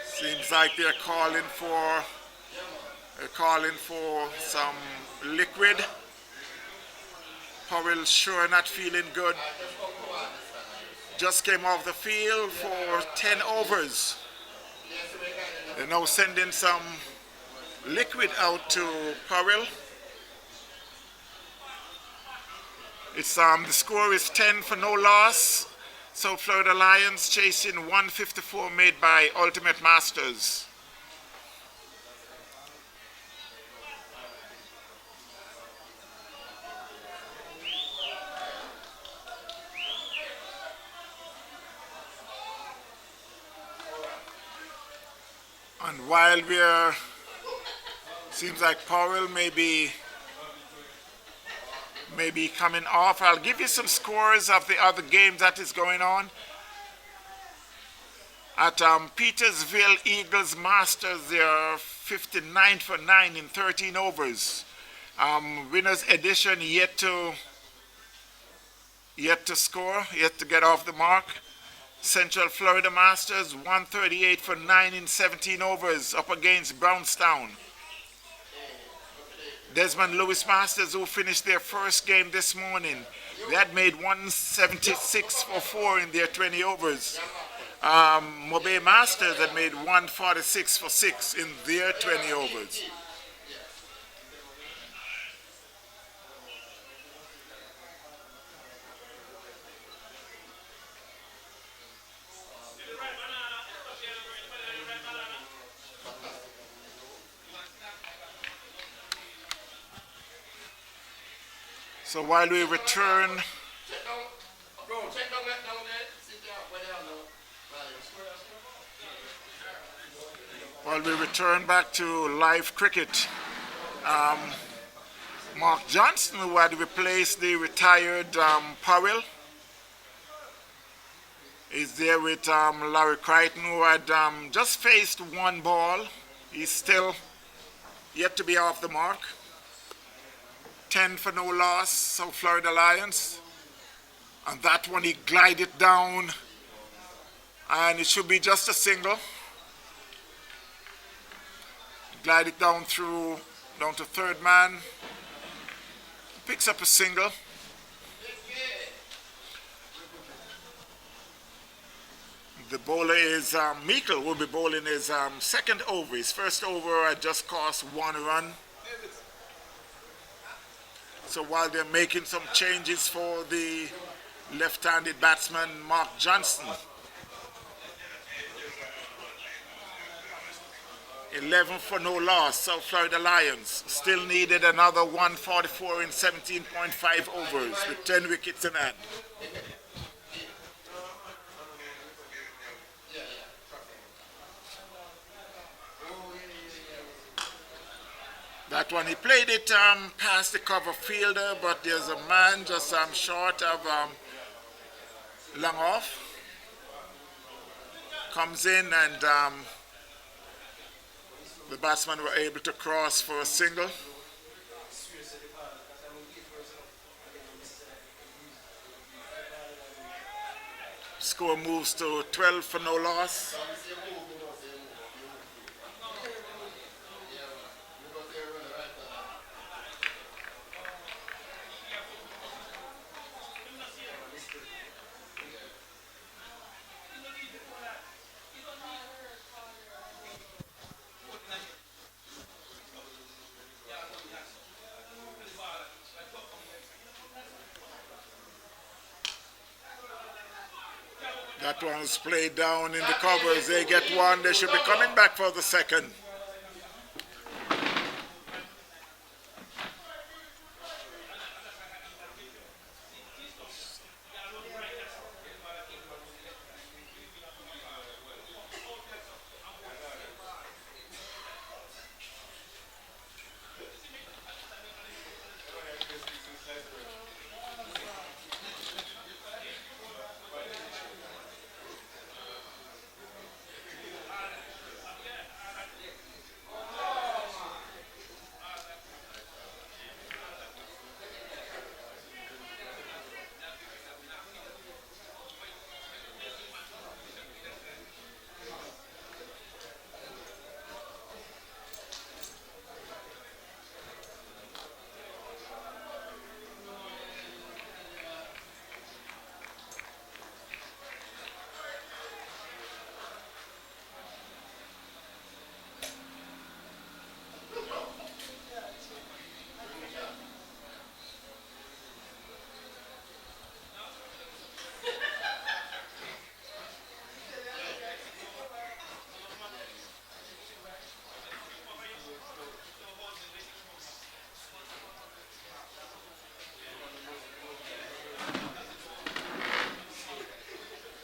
Seems like they're calling for some liquid. Powell sure not feeling good. Just came off the field for 10 overs. They're now sending some liquid out to Powell. It's the score is 10 for no loss. South Florida Lions chasing 154 made by Ultimate Masters. And while we're, seems like Powell may be coming off, I'll give you some scores of the other games that is going on. At Petersville Eagles Masters, they are 59 for 9 in 13 overs. Winners edition yet to score, yet to get off the mark. Central Florida Masters 138 for 9 in 17 overs up against Brownstown. Desmond Lewis Masters, who finished their first game this morning, they had made 176 for 4 in their 20 overs. Mobay Masters had made 146 for 6 in their 20 overs. So while we return, back to live cricket, Mark Johnson, who had replaced the retired Powell, is there with Larry Crichton, who had just faced one ball. He's still yet to be off the mark. 10 for no loss, South Florida Lions. And that one he glided down, and it should be just a single. Glided down to third man. Picks up a single. The bowler is Meikle, will be bowling his second over. His first over had just cost 1 run. So while they're making some changes for the left-handed batsman, Mark Johnson, 11 for no loss, South Florida Lions. Still needed another 144 in 17.5 overs with 10 wickets in hand. That one, he played it past the cover fielder, but there's a man just short of long off. Comes in, and the batsmen were able to cross for a single. Score moves to 12 for no loss. That one's played down in the covers. They get one. They should be coming back for the second.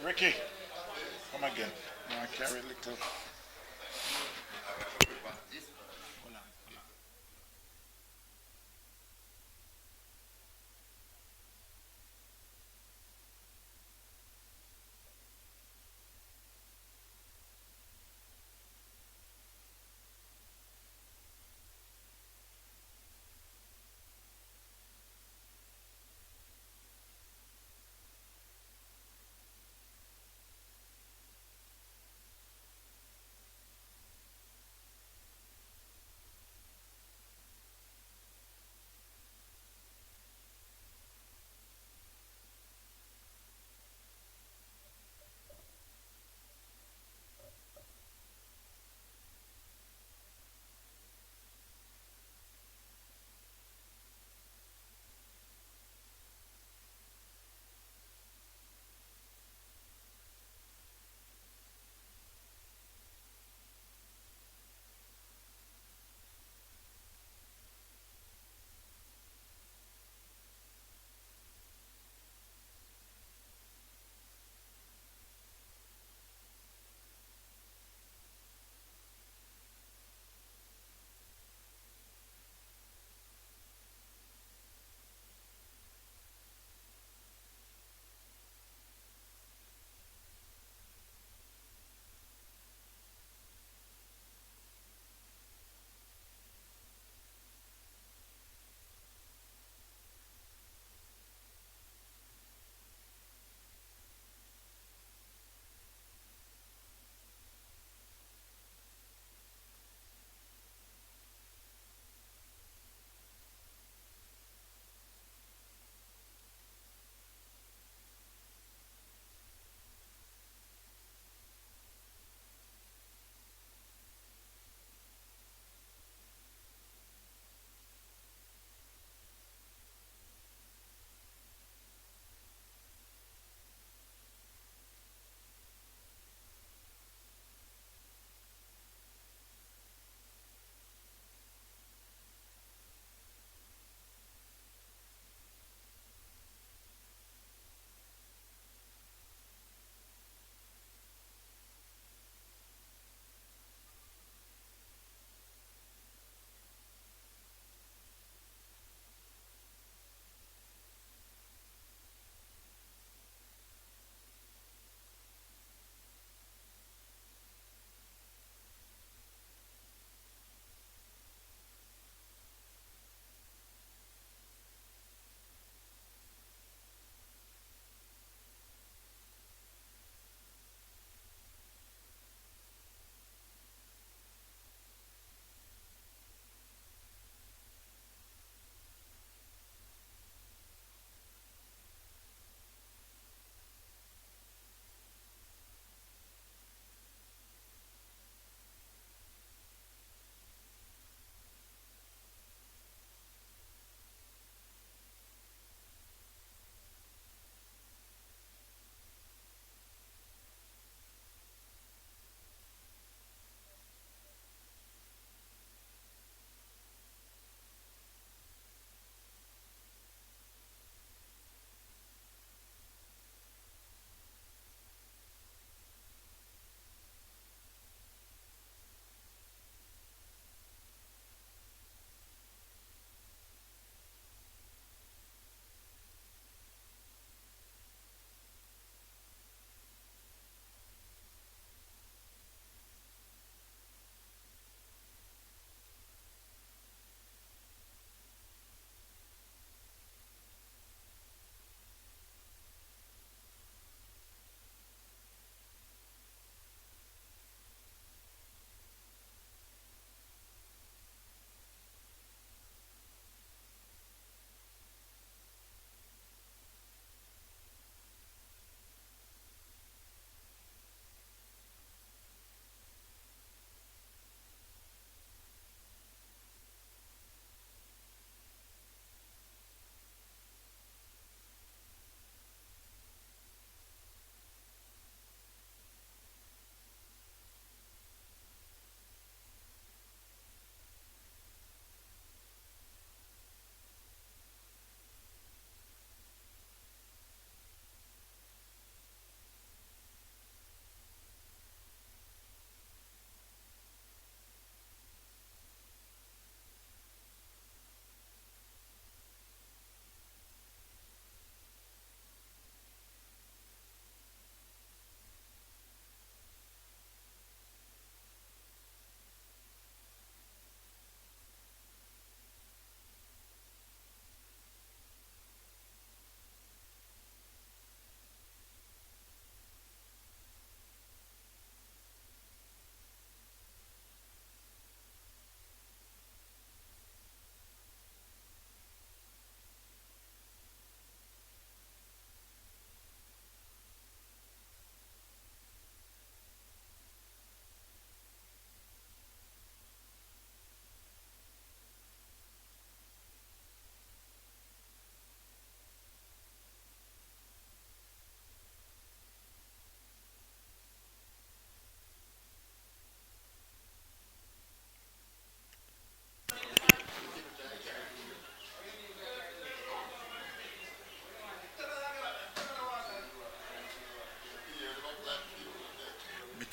Ricky, come again. No, I carry a little.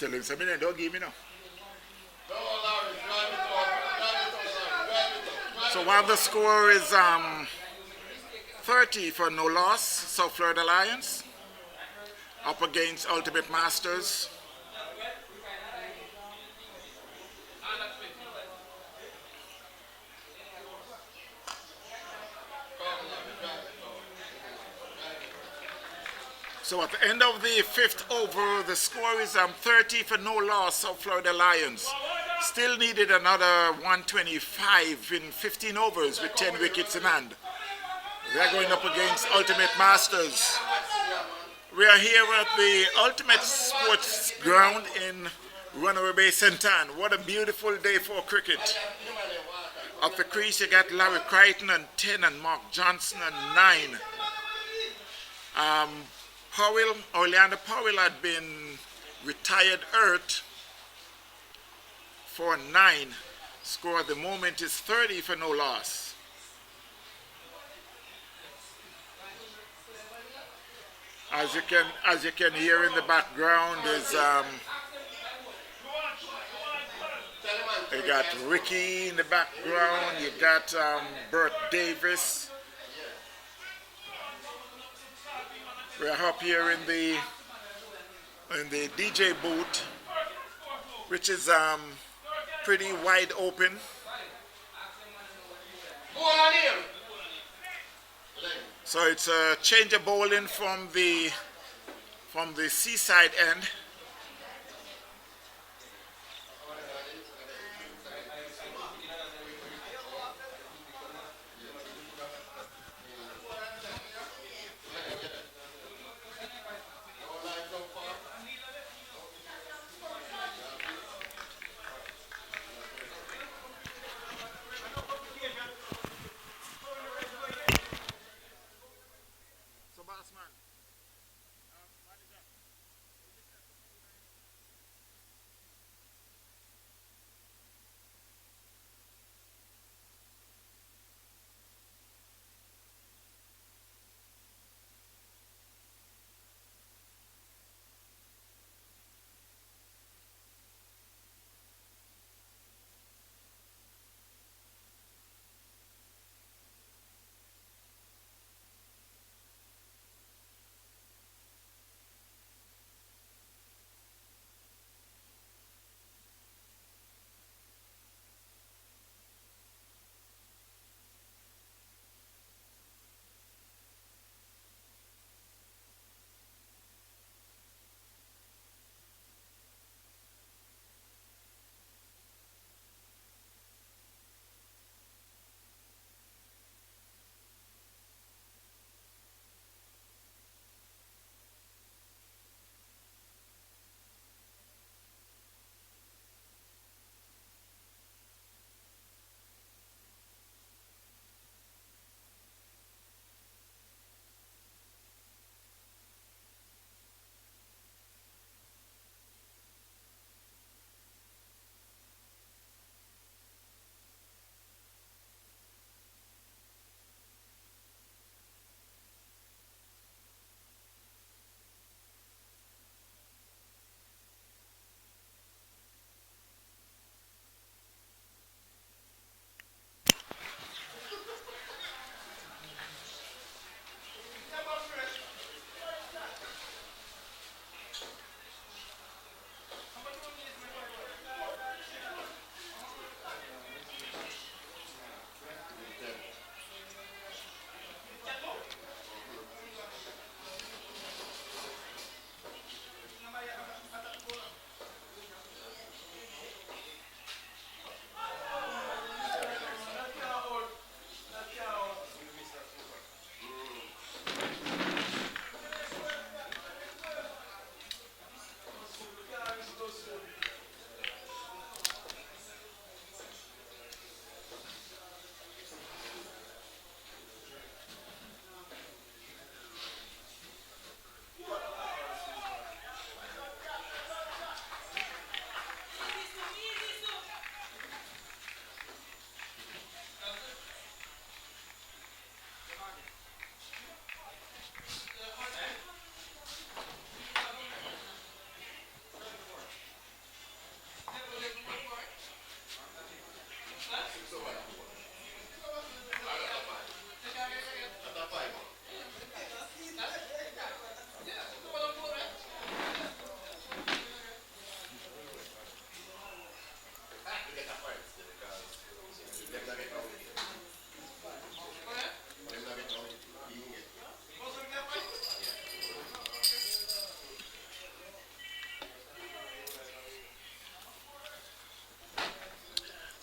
tell him, say, "Man, don't give me now." So while the score is 30 for no loss, South Florida Lions up against Ultimate Masters. So at the end of the fifth over, the score is 30 for no loss, South Florida Lions. Still needed another 125 in 15 overs with 10 wickets in hand. They're going up against Ultimate Masters. We are here at the Ultimate Sports Ground in Runaway Bay, St. Ann. What a beautiful day for cricket. Up the crease, you got Larry Crichton and 10 and Mark Johnson and 9. Orlando Powell had been retired earth for 9. Score at the moment is 30 for no loss. As you can hear in the background is you got Ricky in the background, you got Bert Davis. We're up here in the DJ booth, which is pretty wide open. So it's a change of bowling from the seaside end. So, boss man,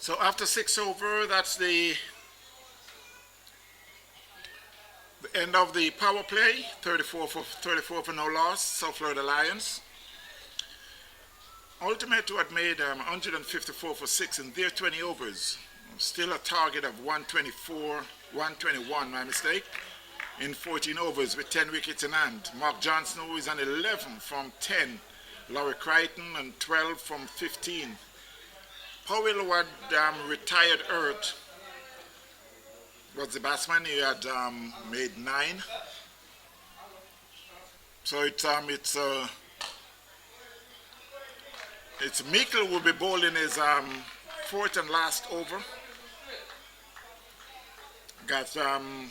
So after 6 over, that's the end of the power play. 34 for no loss, South Florida Lions. Ultimate had made 154 for 6 in their 20 overs. Still a target of 121, my mistake, in 14 overs with 10 wickets in hand. Mark Johnson, who is on 11 from 10. Laurie Crichton on 12 from 15. Powell, who had retired earth, was the batsman. He had made 9. So it's Meikle will be bowling his fourth and last over. Got 7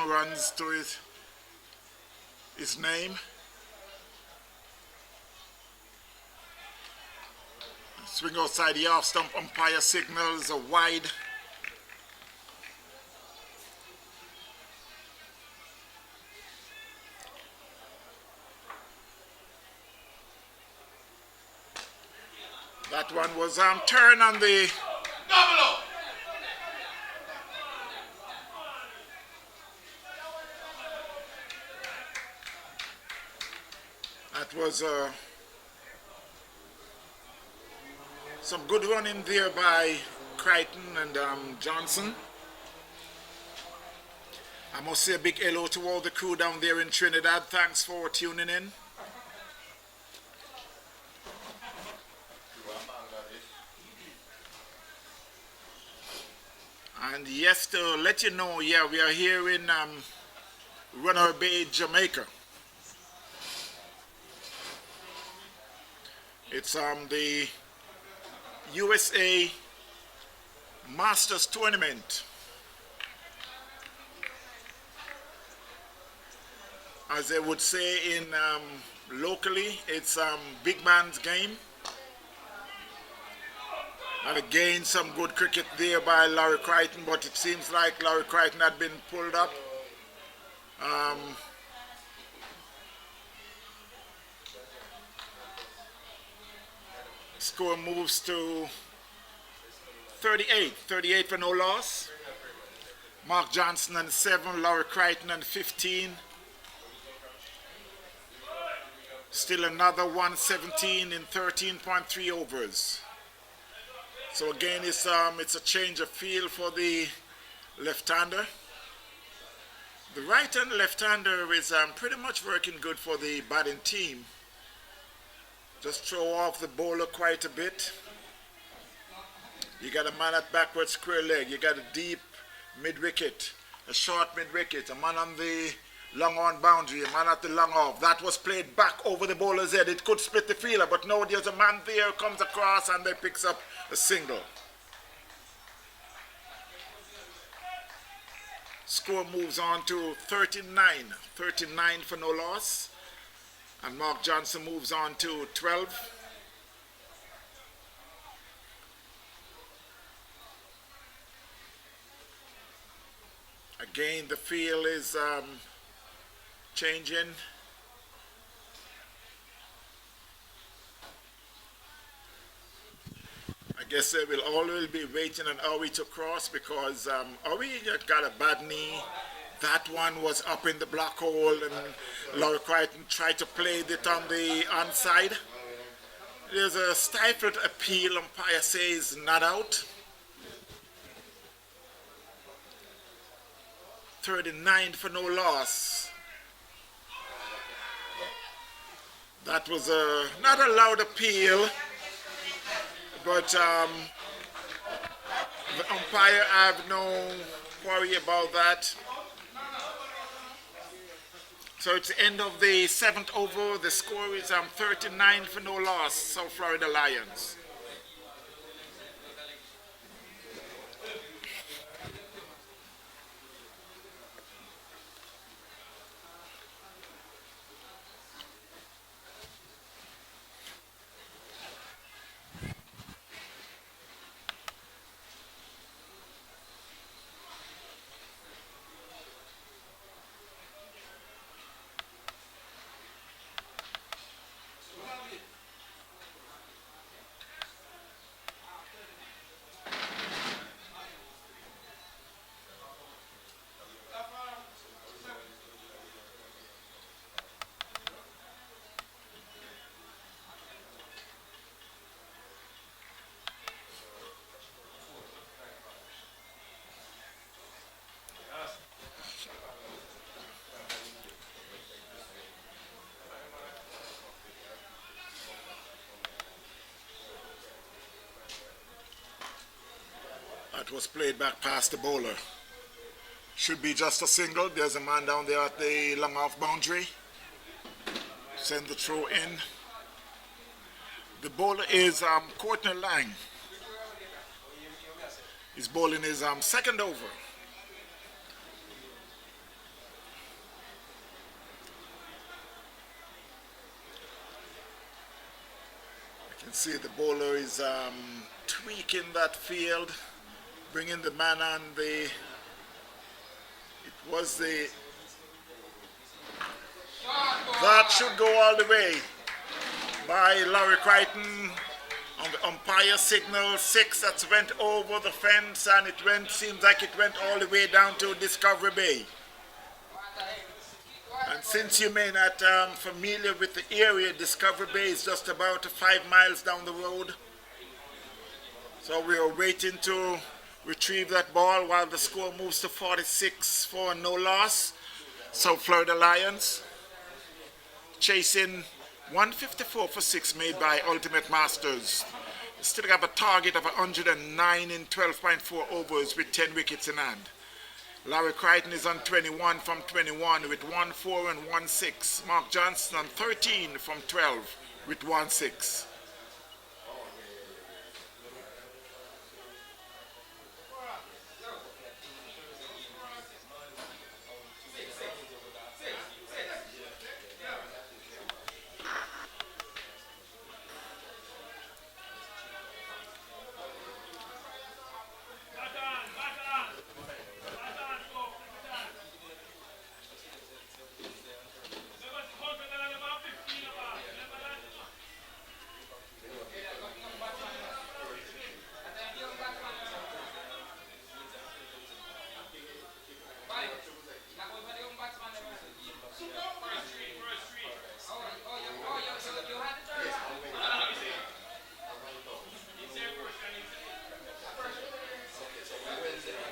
runs to his name. Swing outside the off stump, umpire signals a wide. That one was turn on the double. That was some good running there by Crichton and Johnson. I must say a big hello to all the crew down there in Trinidad. Thanks for tuning in. And yes, to let you know, yeah, we are here in Runner Bay, Jamaica. It's the USA Masters Tournament. As they would say in locally, it's big man's game. And again, some good cricket there by Laurie Crichton, but it seems like Laurie Crichton had been pulled up. Score moves to 38 for no loss. Mark Johnson on 7, Laurie Crichton on 15. Still another 117 in 13.3 overs. So again, it's a change of feel for the left-hander. The right-hand left-hander is pretty much working good for the batting team. Just throw off the bowler quite a bit. You got a man at backward square leg. You got a deep mid-wicket, a short mid-wicket, a man on the long-on boundary, a man at the long-off. That was played back over the bowler's head. It could split the fielder, but no, there's a man there, comes across, and they picks up a single. Score moves on to 39 for no loss. And Mark Johnson moves on to 12. Again, the field is changing. I guess they will always be waiting on Owie to cross because Owie got a bad knee. That one was up in the black hole and Laurie Crichton tried to play it on the onside. There's a stifled appeal. Umpire says not out. 39 for no loss. That was not a loud appeal, but the umpire have no worry about that. So it's the end of the 7th over. The score is 39 for no loss, South Florida Lions. That was played back past the bowler. Should be just a single. There's a man down there at the long off boundary. Send the throw in. The bowler is Courtney Lang. He's bowling his second over. You can see the bowler is tweaking that field, bringing the man on the. It was the. That should go all the way by Larry Crichton on the umpire signal 6. That went over the fence, and it seems like it went all the way down to Discovery Bay. And since you may not familiar with the area, Discovery Bay is just about 5 miles down the road. So we are waiting to retrieve that ball while the score moves to 46 for no loss. South Florida Lions chasing 154 for 6 made by Ultimate Masters. Still have a target of 109 in 12.4 overs with 10 wickets in hand. Larry Crichton is on 21 from 21 with 1-4 and 1-6. Mark Johnson on 13 from 12 with 1-6.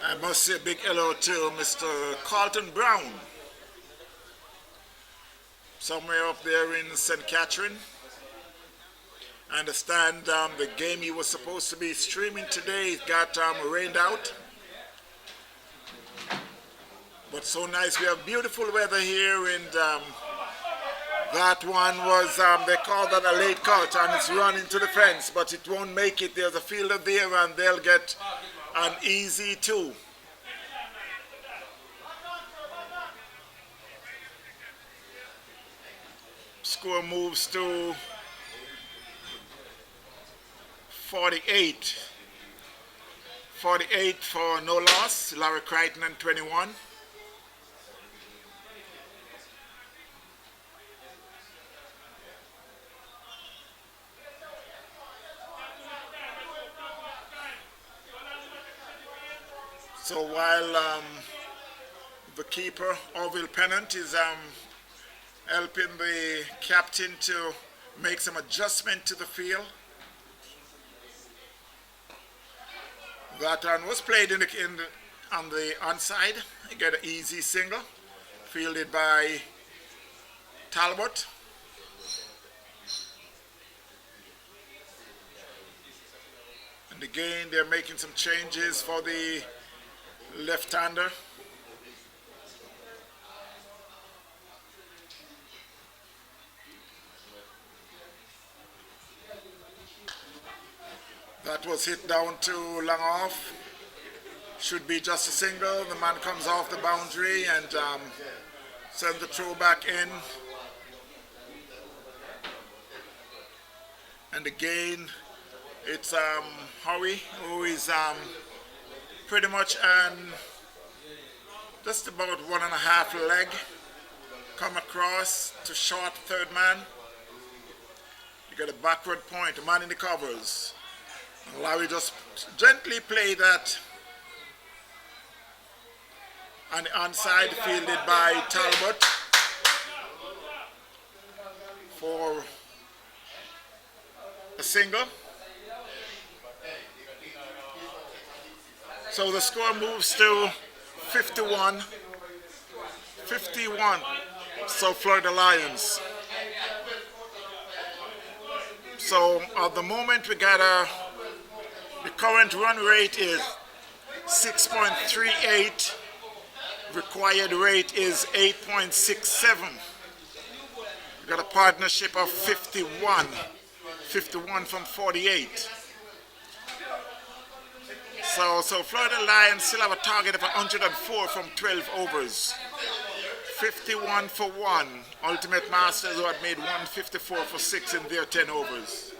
I must say a big hello to Mr. Carlton Brown, somewhere up there in St. Catherine. I understand the game he was supposed to be streaming today got rained out. But so nice. We have beautiful weather here, and that one was, they call that a late cut, and it's run into the fence, but it won't make it. There's a fielder there, and they'll get an easy 2. Score moves to 48. 48 for no loss. Larry Crichton and 21. So while the keeper, Orville Pennant, is helping the captain to make some adjustment to the field. That one was played on the onside. He got an easy single, fielded by Talbot. And again, they're making some changes for the left-hander. That was hit down to long off. Should be just a single. The man comes off the boundary and sends the throw back in. And again, it's Howie, who is pretty much on just about 1.5 leg. Come across to short third man. You got a backward point, a man in the covers. Larry just gently played that on the onside, fielded by Talbot for a single. So the score moves to 51. South Florida Lions. So at the moment we got the current run rate is 6.38. Required rate is 8.67. We got a partnership of 51. 51 from 48. So Florida Lions still have a target of 104 from 12 overs. 51 for 1. Ultimate Masters, who had made 154 for 6 in their 10 overs.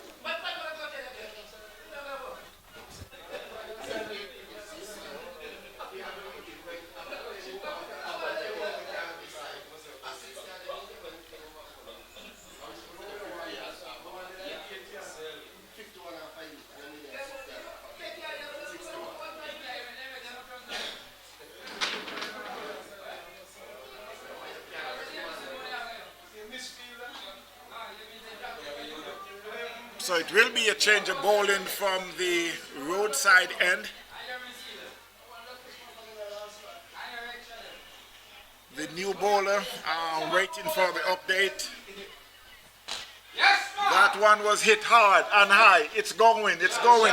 So it will be a change of bowling from the roadside end. The new bowler waiting for the update. That one was hit hard and high. It's going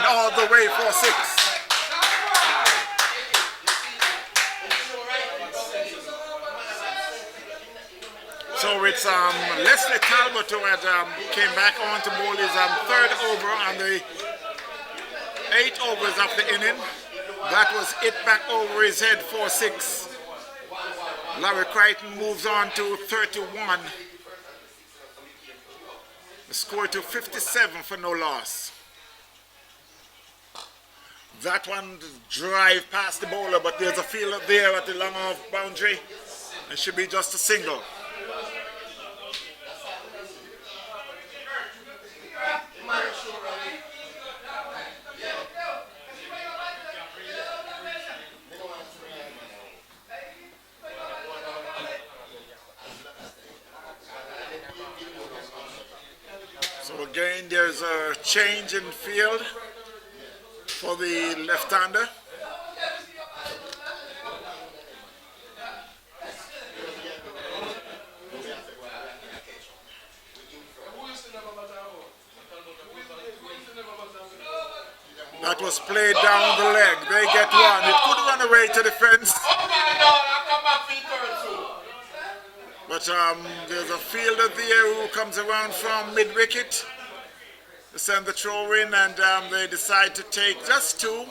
all the way for 6. So it's Leslie Talbot who had came back on to bowl his third over on the 8 overs of the inning. That was hit back over his head for 6. Larry Crichton moves on to 31. The score to 57 for no loss. That one drive past the bowler, but there's a fielder there at the long off boundary. It should be just a single. So again, there's a change in field for the left-hander. That was played down the leg. They get one. It could run away to the fence. But there's a fielder there who comes around from mid-wicket to send the throw in, and they decide to take just 2.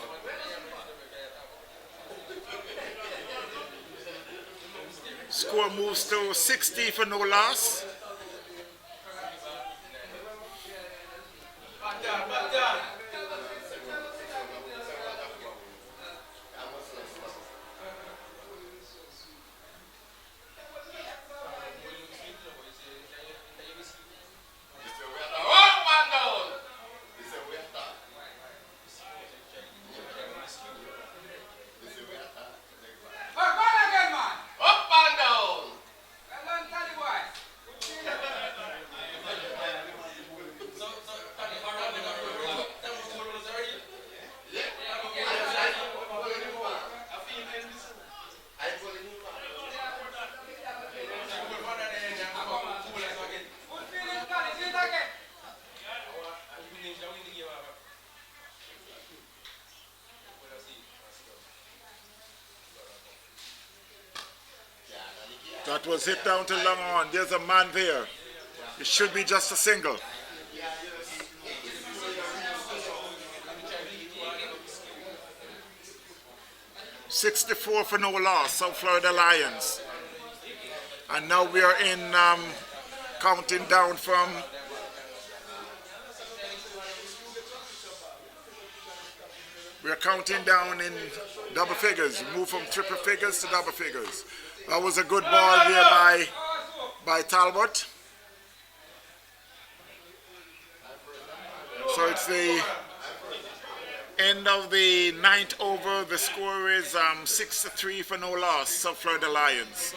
Score moves to 60 for no loss. That was hit down to long on. There's a man there. It should be just a single. $64 for no loss, South Florida Lions. And now we are in counting down from in double figures. We move from triple figures to double figures. That was a good ball there by Talbot. So it's the end of the 9th over. The score is 6-3 for no loss, South Florida Lions.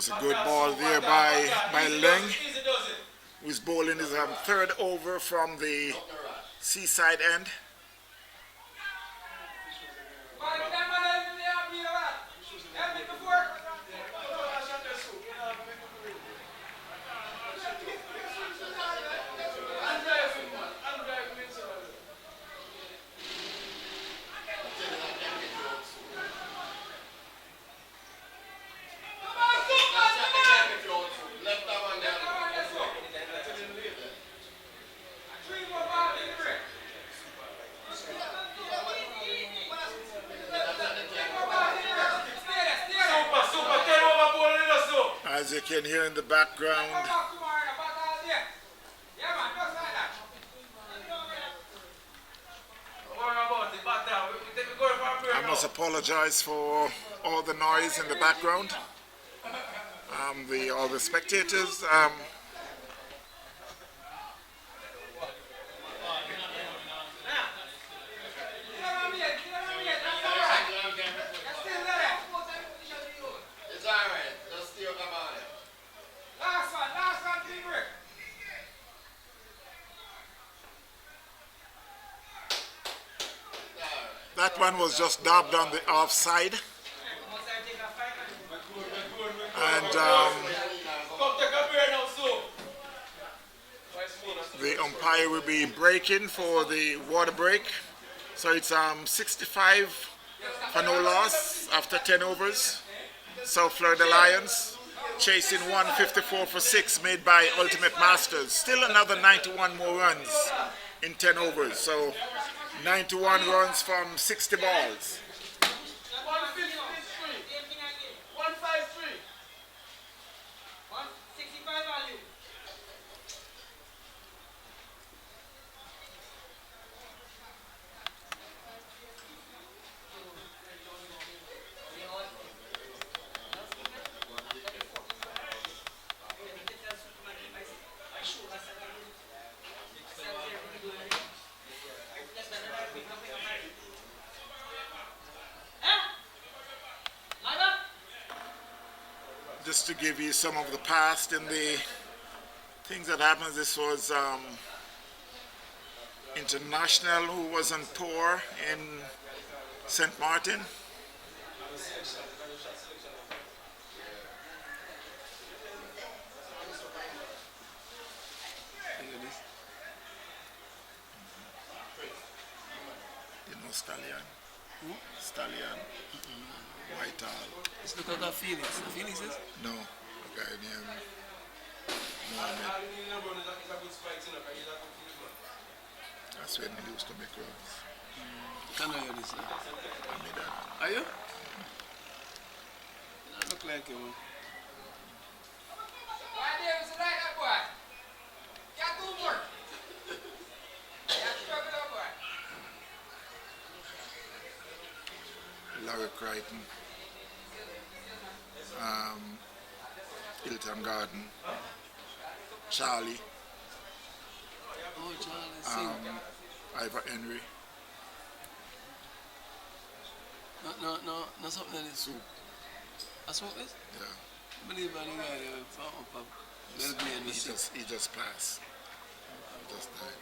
was a good ball there by Leng, who's bowling his third over from the seaside end. As you can hear in the background, I must apologize for all the noise in the background. All the spectators. That one was just dabbed on the offside. And the umpire will be breaking for the water break. So it's 65 for no loss after 10 overs. South Florida Lions chasing 154 for 6 made by Ultimate Masters. Still another 91 more runs in 10 overs. So 91 runs from 60 balls. 165 value. Just to give you some of the past and the things that happened. This was International, who was on tour in St. Martin. You know Stallion? Stallion. Whitehall. Let's look at that Phoenix. The Phoenix is? No, a guy named Mohammed. That's when he used to make runs. Can I hear this? I made that. Are you? You look like you. Why there is like that boy? Got two more. Larry Crichton. Hilton Garden. Charlie. Oh, Charlie, sing. Ivor Henry. No, something like this. That's what it is? Yeah. I believe I think I found up. He just passed. Just died. Yeah.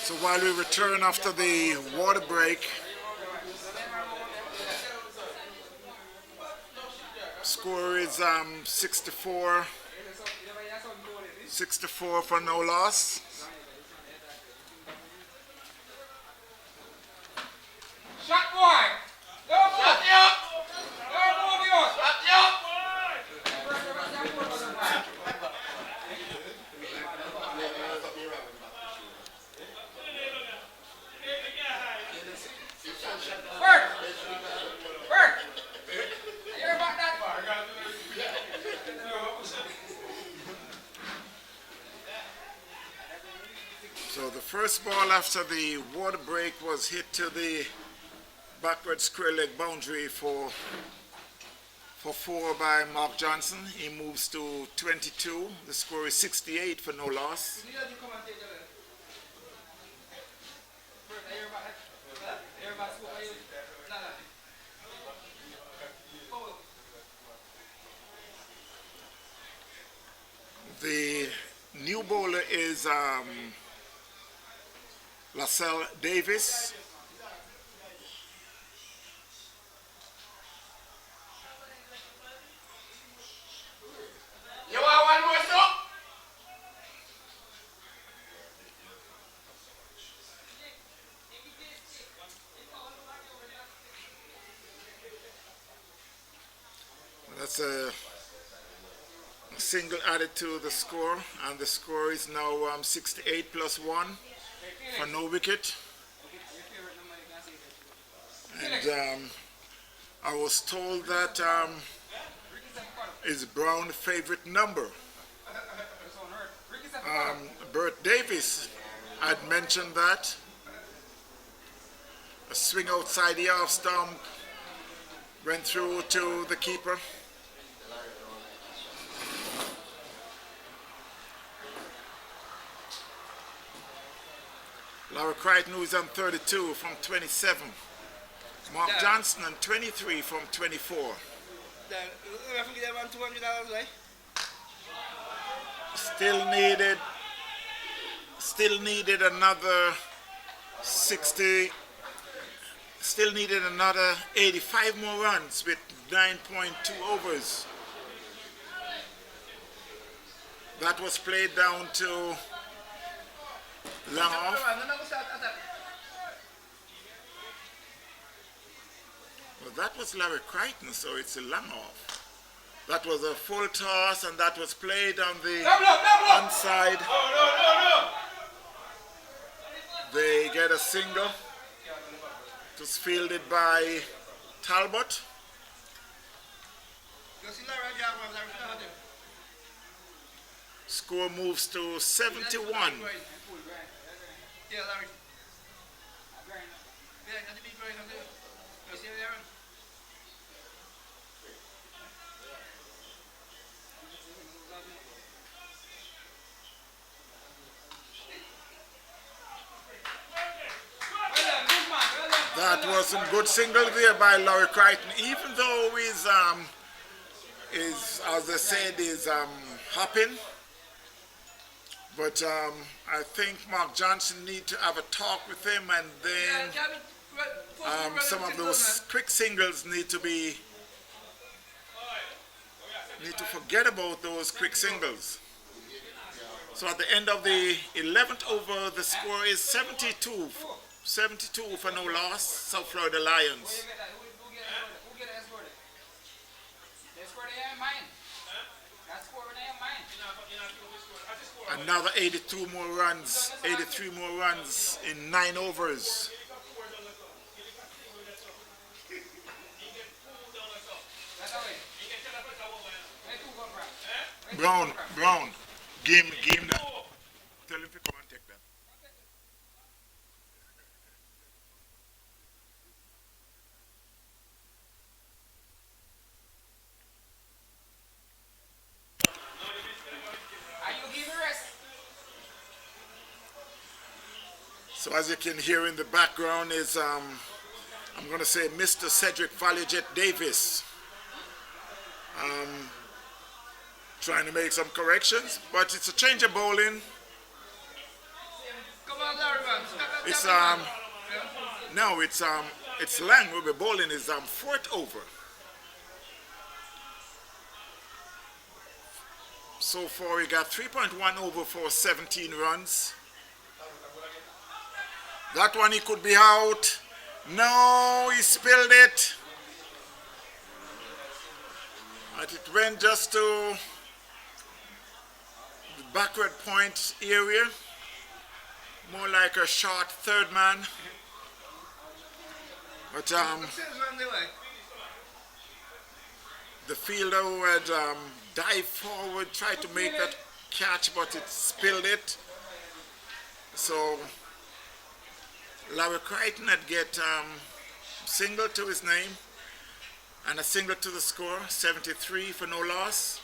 So while we return after the water break, score is 64 for no loss. Shot boy! Yo, shot you up! Yo, move you! Shot you up! Bert! Bert! You hear about that? So the first ball after the water break was hit to the backward square leg boundary for 4 by Mark Johnson. He moves to 22. The score is 68 for no loss. The new bowler is Lascelles Davis. You want one more soup? That's a single added to the score, and the score is now 68 plus 1 for no wicket. And I was told that is Brown's favorite number. Bert Davis had mentioned that. A swing outside the off stump went through to the keeper. Larry Crichton, who is on 32 from 27. Mark Johnson on 23 from 24. Still needed another 60. Still needed another 85 more runs with 9.2 overs. That was played down to long off. Well, that was Larry Crichton, so it's a long off. That was a full toss, and that was played on the onside. They get a single. It was fielded by Talbot. Score moves to 71. That was some good single there by Larry Crichton, even though he's as they said, is hopping. But I think Mark Johnson need to have a talk with him, and then some of those quick singles need to forget about those quick singles. So at the end of the 11th over, the score is 72 for no loss, South Florida Lions. Another 83 more runs in 9 overs. Brown, game that. Tell him to come and take that. So as you can hear in the background is, I'm going to say Mr. Cedric Valujet Davis. Trying to make some corrections, but it's a change of bowling. Come on, Larry, man. It's no, it's Lang will be bowling is fourth over. So far we got 3.1 over for 17 runs. That one he could be out. No, he spilled it. But it went just to the backward point area. More like a short third man. But the fielder who had dived forward tried to make that catch, but it spilled it. So Larry Crichton had get single to his name and a single to the score, 73 for no loss.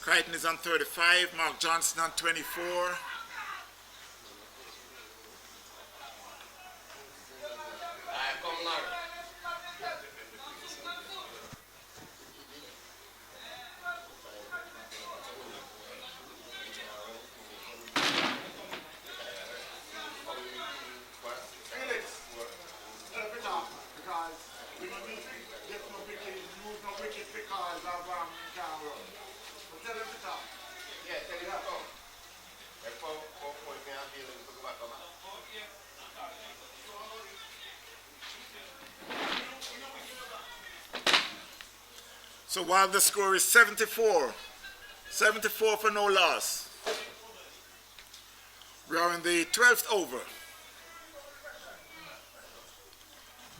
Crichton is on 35, Mark Johnson on 24. So while the score is 74 for no loss, we are in the 12th over.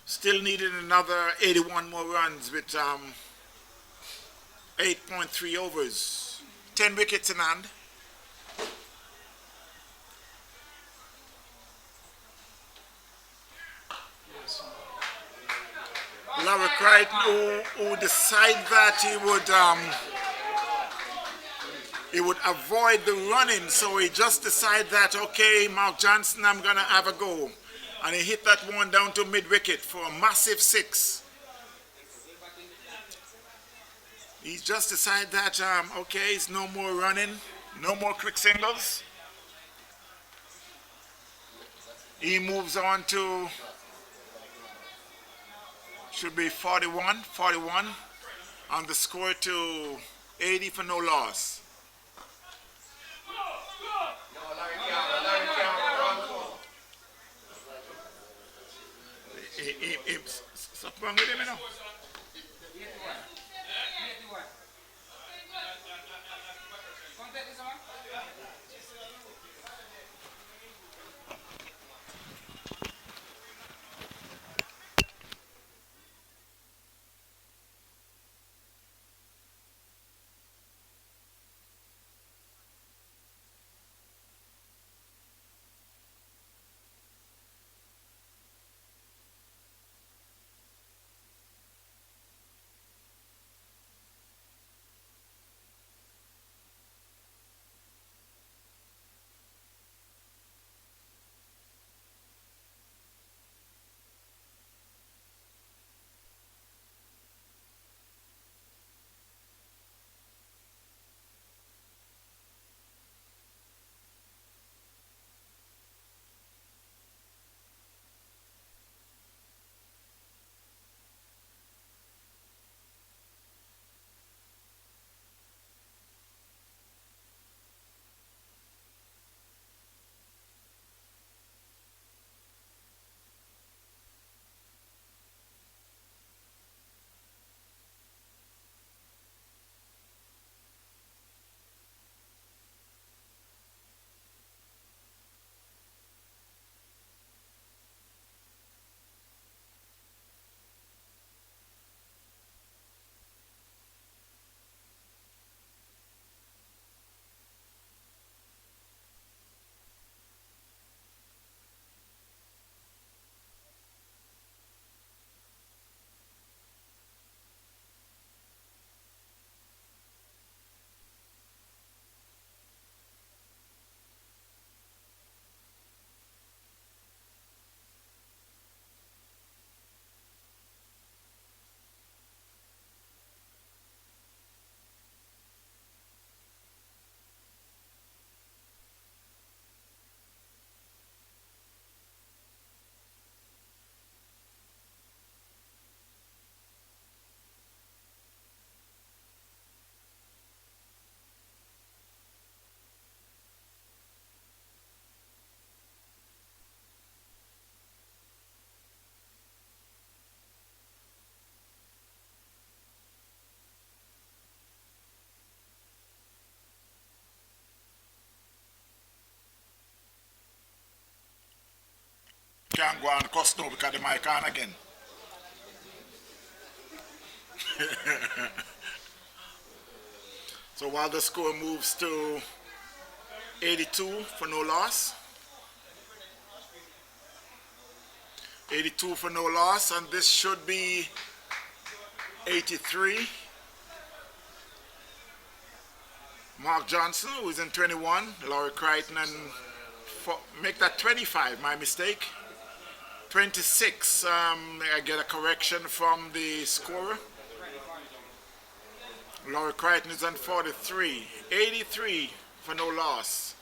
Still needed another 81 more runs with 8.3 overs, 10 wickets in hand. Larry Crichton, who decided that he would avoid the running, so he just decided that, okay, Mark Johnson, I'm going to have a go. And he hit that one down to mid-wicket for a massive 6. He just decided that, okay, it's no more running, no more quick singles. He moves on to, should be 41 on the score to 80 for no loss. Something wrong with him, you know? Can't go on cuss now because the mic on again. So while the score moves to 82 for no loss. 82 for no loss, and this should be 83. Mark Johnson, who is in 21. Laurie Crichton, and make that 25, my mistake. 26, I get a correction from the scorer. Laurie Crichton is on 43. 83 for no loss.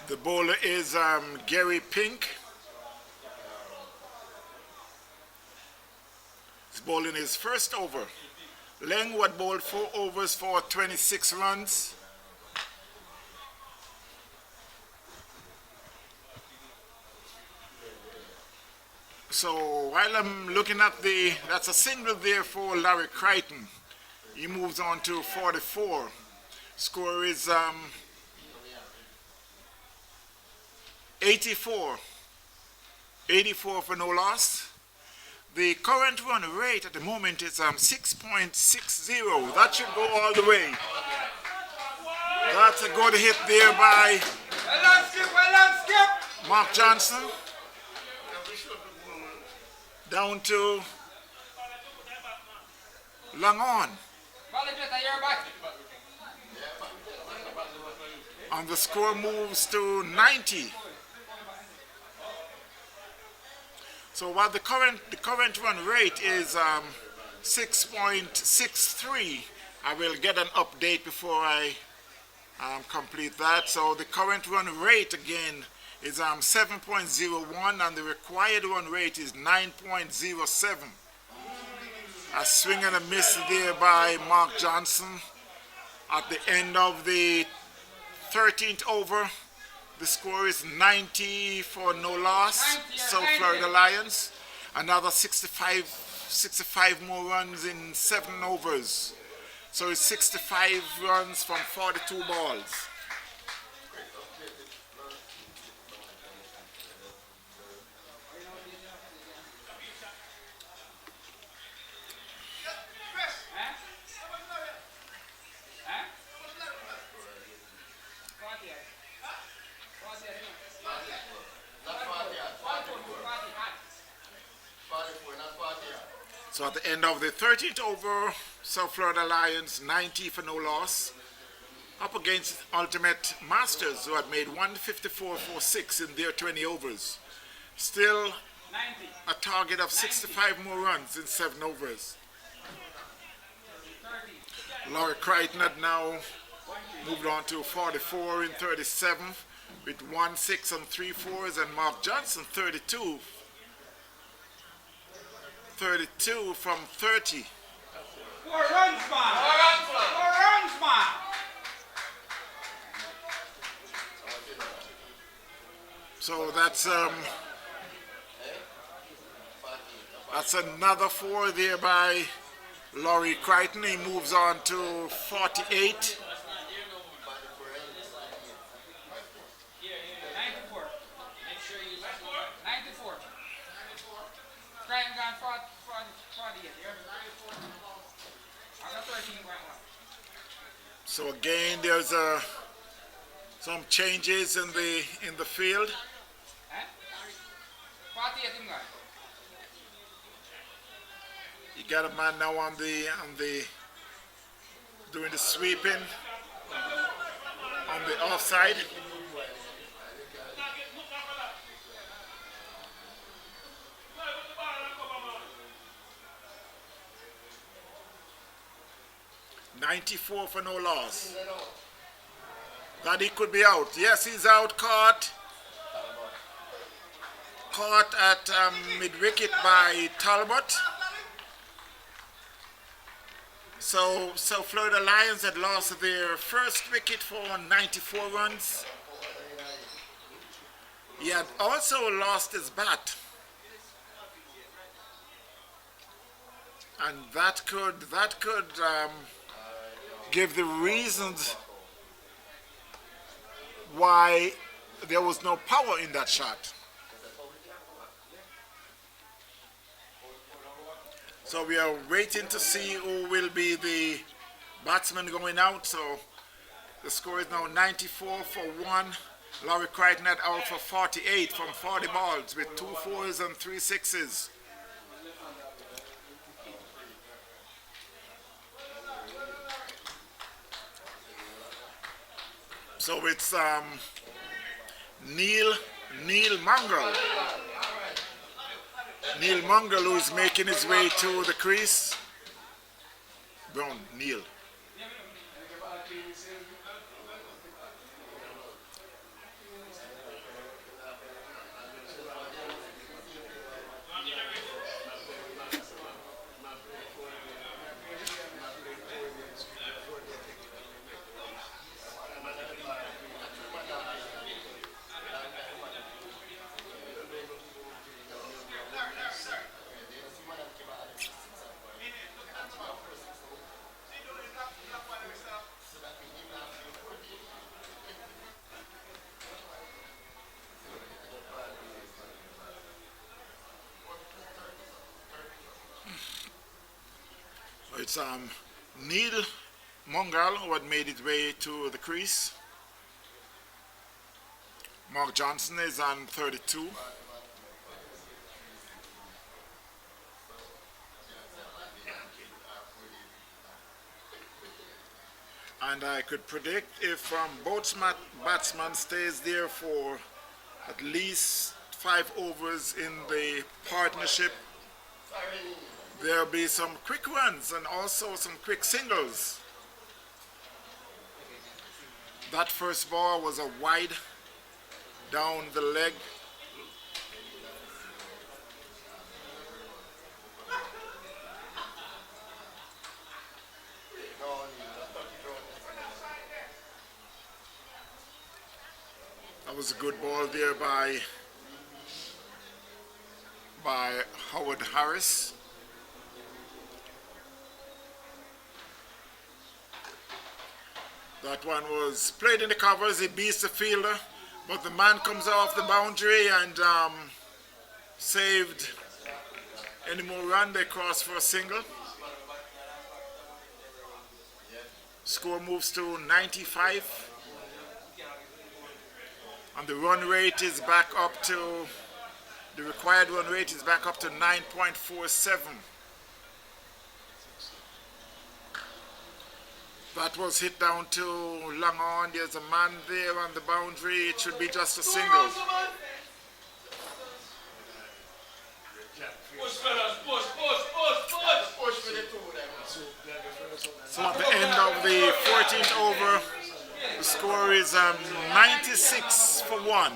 The bowler is Gary Pink. He's bowling his first over. Lengwood bowled 4 overs for 26 runs. So while I'm looking at that's a single there for Larry Crichton. He moves on to 44. Score is 84. 84 for no loss. The current run rate at the moment is 6.60. That should go all the way. That's a good hit there by Mark Johnson. Down to long on. And the score moves to 90. So while the current run rate is 6.63, I will get an update before I complete that. So the current run rate again is 7.01, and the required run rate is 9.07. A swing and a miss there by Mark Johnson at the end of the 13th over. The score is 90 for no loss, South Florida Lions. Another 65 more runs in 7 overs. So it's 65 runs from 42 balls. So at the end of the 13th over, South Florida Lions 90 for no loss, up against Ultimate Masters, who had made 154 for 6 in their 20 overs. Still a target of 65 more runs in 7 overs. Laurie Crichton had now moved on to 44 in 37th with 1 6 and 3 4s, and Mark Johnson 32 from 30. 4 runs, man! 4 runs, man! So that's another 4 there by Laurie Crichton. He moves on to 48. 94. 94. Crichton gone 48. I got 13 right now. So again, there's some changes in the field. 48 him gone. You got a man now on the doing the sweeping on the offside. $94 for no loss. That he could be out. Yes, he's out, caught at mid-wicket by Talbot. So Florida Lions had lost their first wicket for 94 runs. He had also lost his bat. And that could give the reasons why there was no power in that shot. So we are waiting to see who will be the batsman going out. So the score is now 94 for 1. Laurie Crichton had out for 48 from 40 balls with 2 4s and 3 6s. So it's Neil Mangal. Neil Mangal, who is making his way to the crease. Brown, Neil. It's Neil Mangal who had made his way to the crease. Mark Johnson is on 32. And I could predict if both batsmen stays there for at least 5 overs in the partnership, there'll be some quick runs and also some quick singles. That first ball was a wide down the leg. That was a good ball there by Howard Harris. That one was played in the covers, it beats the fielder, but the man comes off the boundary and saved any more run. They crossed for a single. Score moves to 95. And the run rate is back up to, the required run rate is back up to 9.47. That was hit down to long on. There's a man there on the boundary. It should be just a single. So at the end of the 14th over, the score is 96 for 1.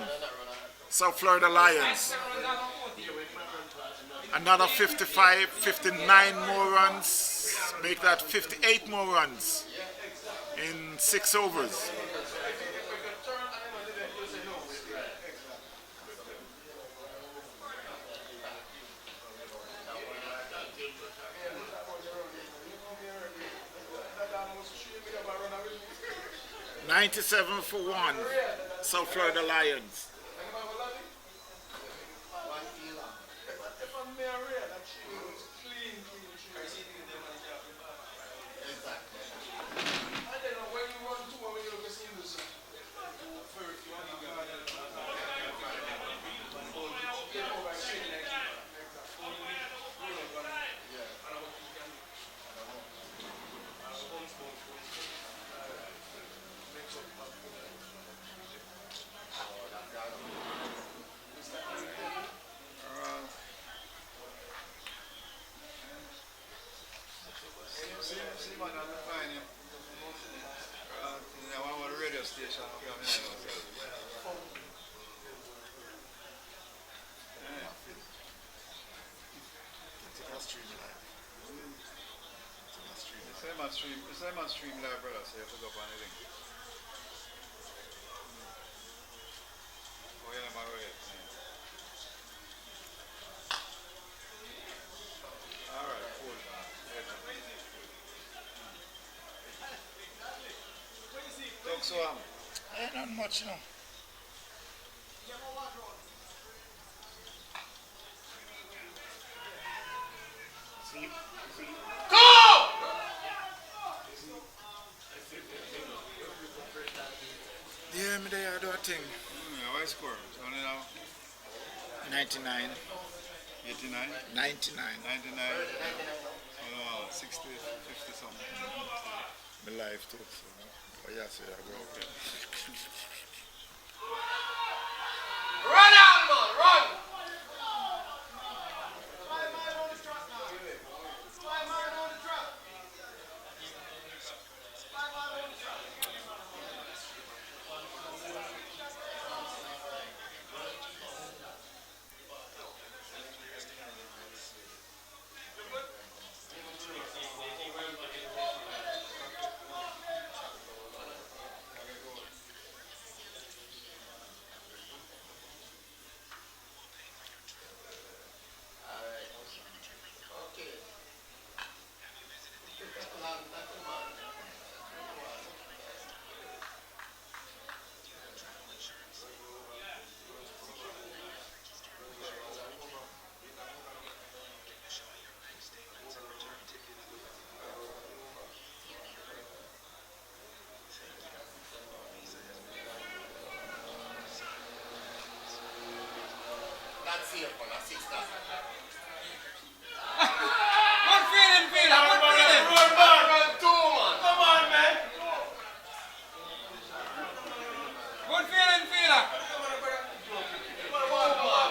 South Florida Lions. Another 55, 59 more runs. Make that 58 more runs in 6 overs. $97 for 1, South Florida Lions. Same on stream live, brother, so you have to go up on the link. Oh yeah, my way. Alright, cool. so Ain't not much, no. Yeah, me there, I do a thing. What score? Only now 99. 89, 99. 99, 60, 50 something. My life too, so. But yeah, so I go. Run out, man, run! Good feeling, Peter. Good feeling. Roll back. Run two, man. Come on, man. Good feeling, Peter. Come on, man.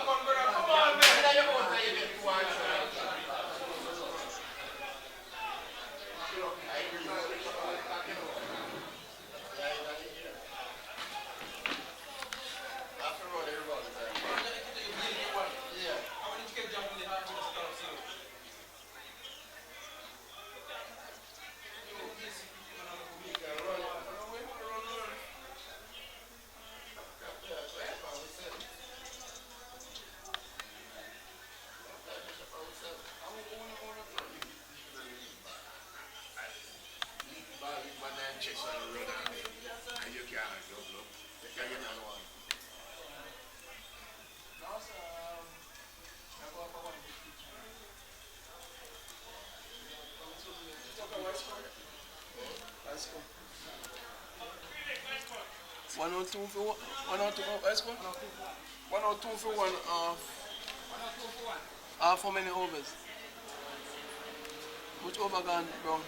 One or two for one. One or two for let's go. 1 or 2 for 1 half how many overs? Which over gone, bro?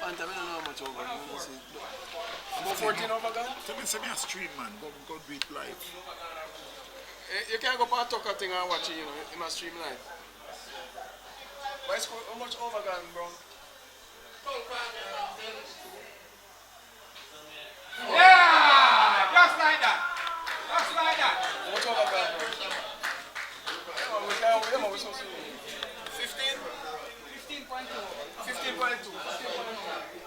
And I don't know how much over. About 14 over gone? Tell me, send me a stream, man. Go do it live. You can't go for a talker thing and watch it, you know, in my stream live. But it's how much over gone, bro? Yeah! Just like that! Just like that! How much over gone, bro? Yeah, man, we're so soon. 15? 15.2. 15.2.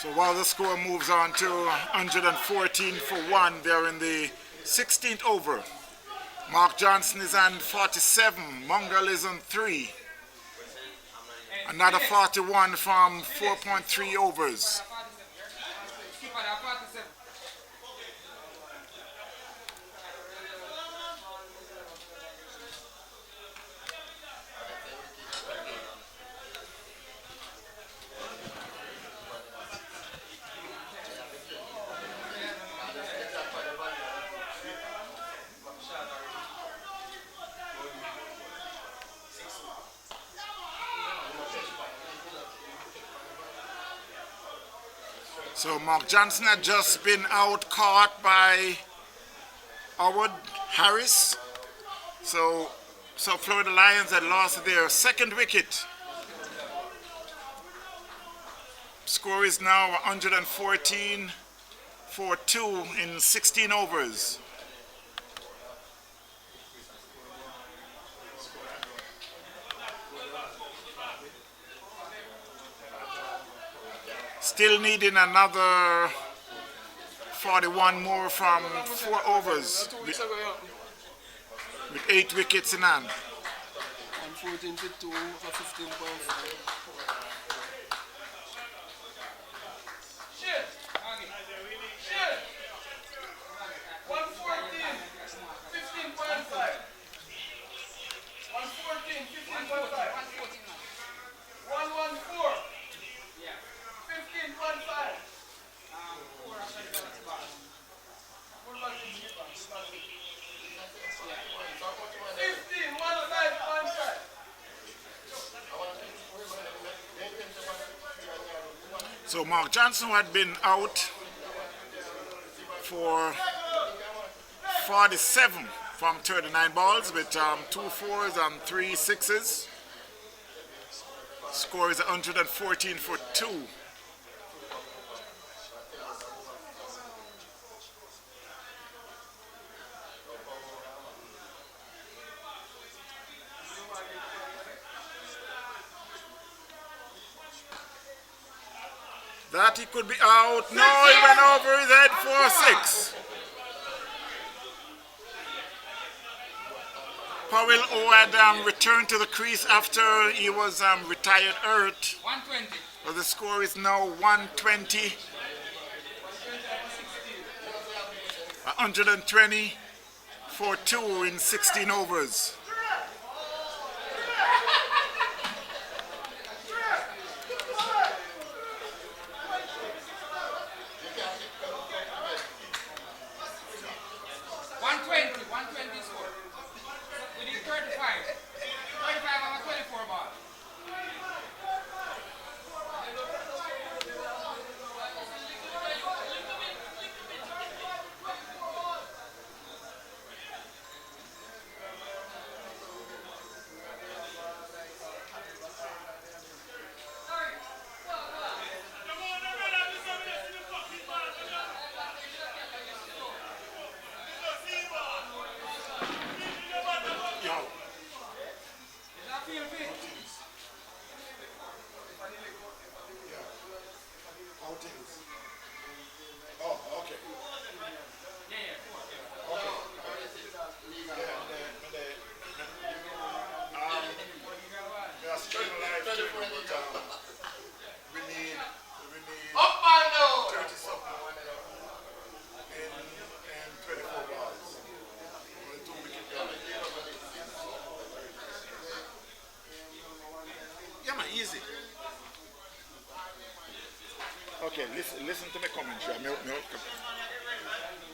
So while the score moves on to 114 for 1, they're in the 16th over. Mark Johnson is on 47, Mongrel is on 3. Another 41 from 4.3 overs. So Mark Johnson had just been out caught by Howard Harris. So Florida Lions had lost their second wicket. Score is now 114 for 2 in 16 overs. Still needing another 41 more from 4 overs with 8 wickets in hand. 114 for 2 for 15.5. Shit! 114, 15.5. 114, 15.5. 114. 15.5. What about the 15.5. So Mark Johnson had been out for 47 from 39 balls with 2 4s and 3 6s. Score is 114 for 2. That he could be out. No, he went over his head for 6. Powell O had returned to the crease after he was retired hurt. 120. So the score is now 120. 120 for 2 in 16 overs. Easy. Okay, listen to my commentary.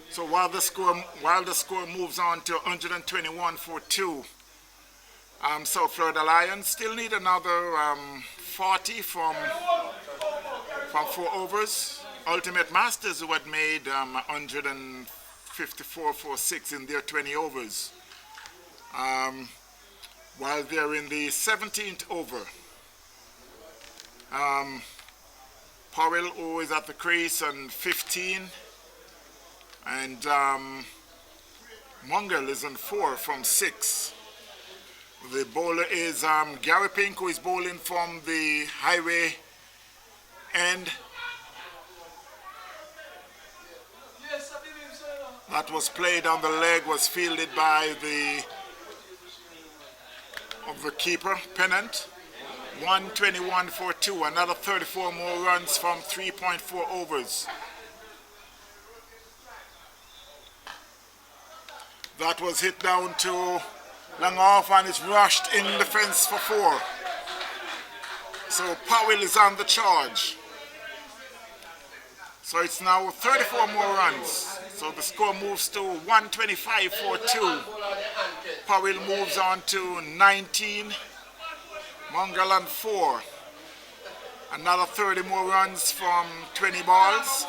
So while the score moves on to 121 for 2, South Florida Lions still need another 40 from 4 overs. Ultimate Masters, who had made 154 for 6 in their 20 overs, while they're in the 17th over. Powell O is at the crease on 15, and Mungall is on 4 from 6. The bowler is Gary Pink, who is bowling from the highway end. That was played on the leg, was fielded by the keeper, Pennant. 121 for 2, another 34 more runs from 3.4 overs. That was hit down to long off and is rushed in the fence for 4. So Powell is on the charge. So it's now 34 more runs. So the score moves to 125 for 2. Powell moves on to 19. Mungall on 4. Another 30 more runs from 20 balls.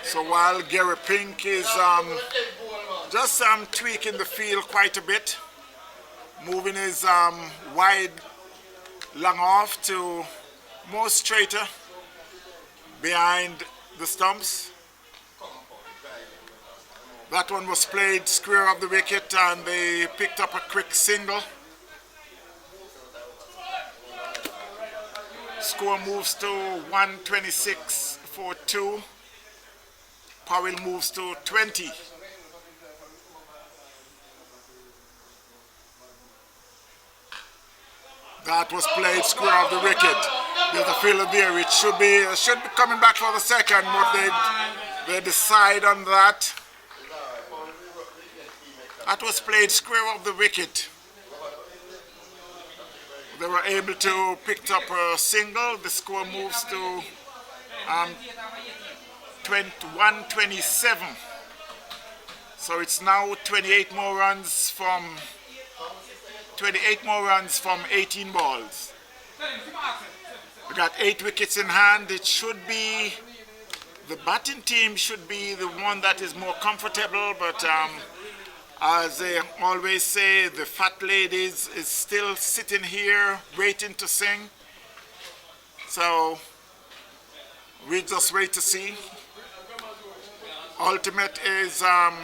So while Gary Pink is just tweaking the field quite a bit, moving his wide long off to more straighter behind the stumps. That one was played square of the wicket and they picked up a quick single. Score moves to 126 for 2. Powell moves to 20. That was played square of the wicket. There's a fielder there. It should be coming back for the second, but they decide on that. That was played square of the wicket. They were able to pick up a single. The score moves to 127. So it's now 28 more runs from 18 balls. We got 8 wickets in hand. It should be, the batting team should be the one that is more comfortable, but as they always say, the fat ladies is still sitting here waiting to sing. So we just wait to see. Ultimate is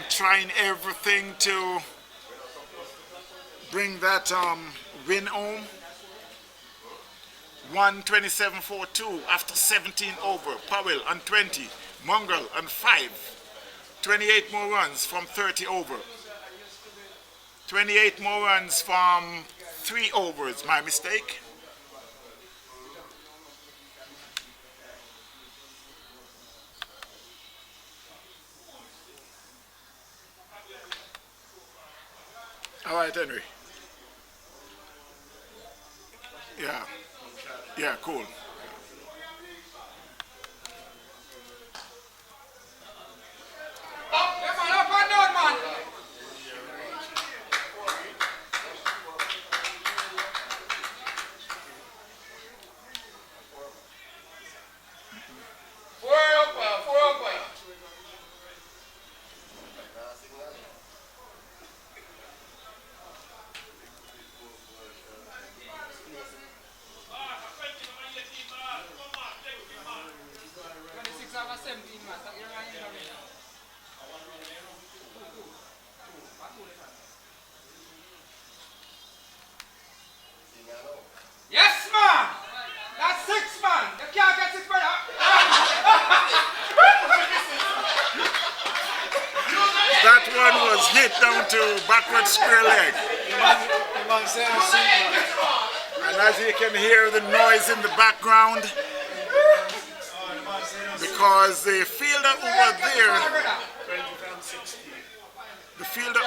trying everything to bring that win home. 127 for 2 after 17 over. Powell on 20. Mongrel on 5. 28 more runs from 30 over. 28 more runs from 3 overs, my mistake. All right, Henry. Yeah. Yeah, cool. Yes, man! That's 6, man! You can't get 6, brother! That one was hit down to backward square leg. And as you can hear the noise in the background, because the fielder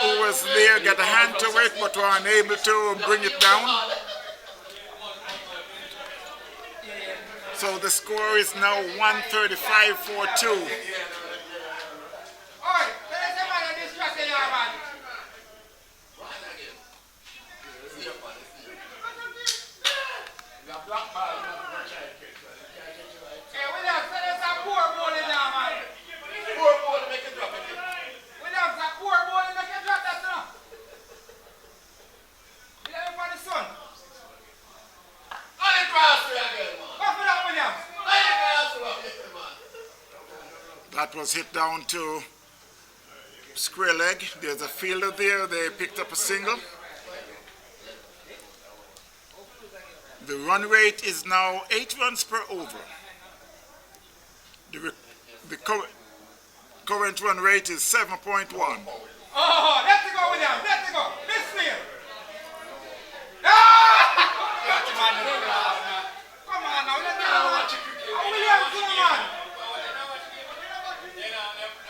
who was there got a hand to it but were unable to bring it down. So the score is now 135 for 2. That was hit down to square leg. There's a fielder there. They picked up a single. The run rate is now 8 runs per over. The current run rate is 7.1. Oh, let it go, William. Let it go. This field. Come on now, let it go. William, come on.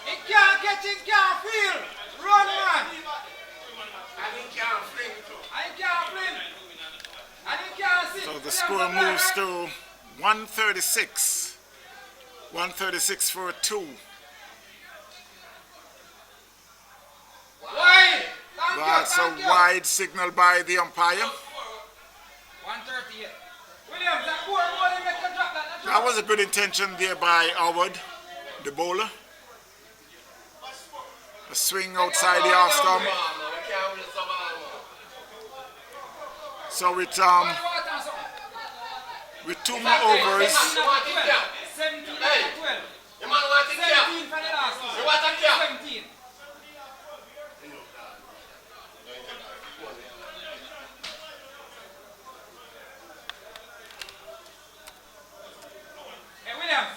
He can't catch, he can't feel. Run, man. And he can't fling. And he can't see. So the score moves to 136. 136 for 2. Wide. That's a wide signal by the umpire. 138. Williams, that poor boy, they make you drop that. That was a good intention there by Howard, the bowler. A swing outside the off stump. So with 2 more overs, 17 for 12. 17 for the last one. 17. Hey, Williams.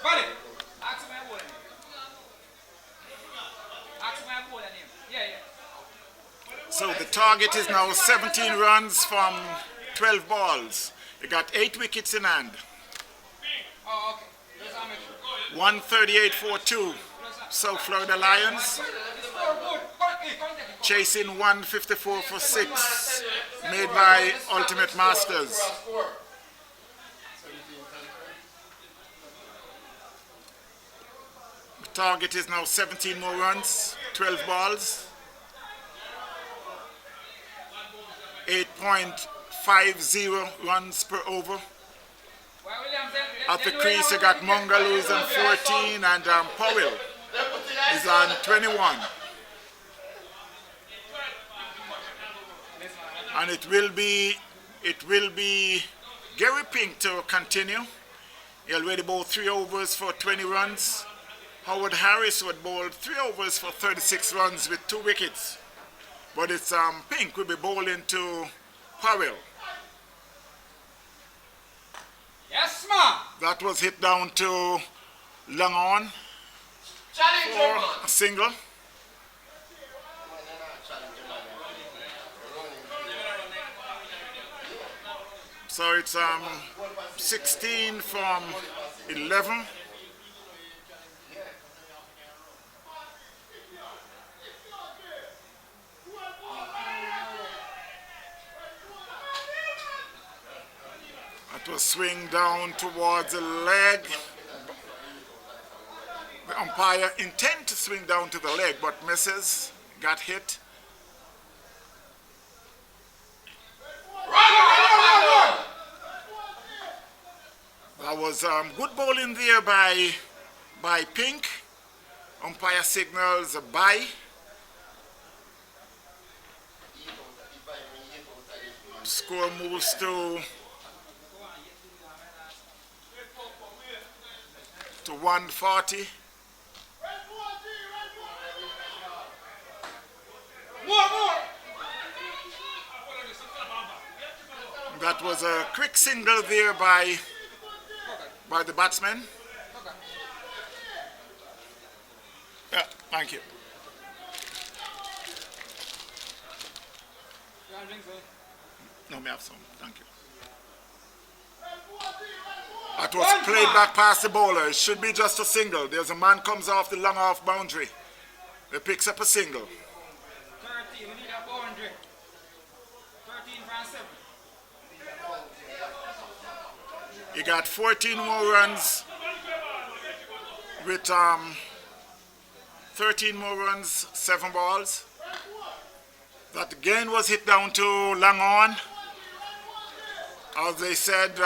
Valid. Ask my bowler name. Yeah. so the target is now 17 runs from 12 balls. You got 8 wickets in hand. Oh, okay. Just I'll make sure. 138 for 2. South Florida Lions chasing 154 for 6, made by Ultimate Masters. The target is now 17 more runs, 12 balls. 8.50 runs per over. At the crease, you got Mungaloo is on 14 and Powell is on 21. And it will be Gary Pink to continue. He already bowled 3 overs for 20 runs. Howard Harris would bowl 3 overs for 36 runs with 2 wickets. But it's Pink will be bowling to Powell. Yes, ma'am. That was hit down to long on for a single. So it's 16 from 11. That was swing down towards the leg. The umpire intended to swing down to the leg, but misses, got hit. That was good bowling there by Pink. Umpire signals a bye. Score moves to 140. That was a quick single there by the batsman. Yeah, thank you. No, me have some. Thank you. That was played back past the bowler. It should be just a single. There's a man comes off the long off boundary. He picks up a single. 13, we need a boundary. 13 from 7. You got 14 more runs with 13 more runs, 7 balls. That again was hit down to long on. As they said,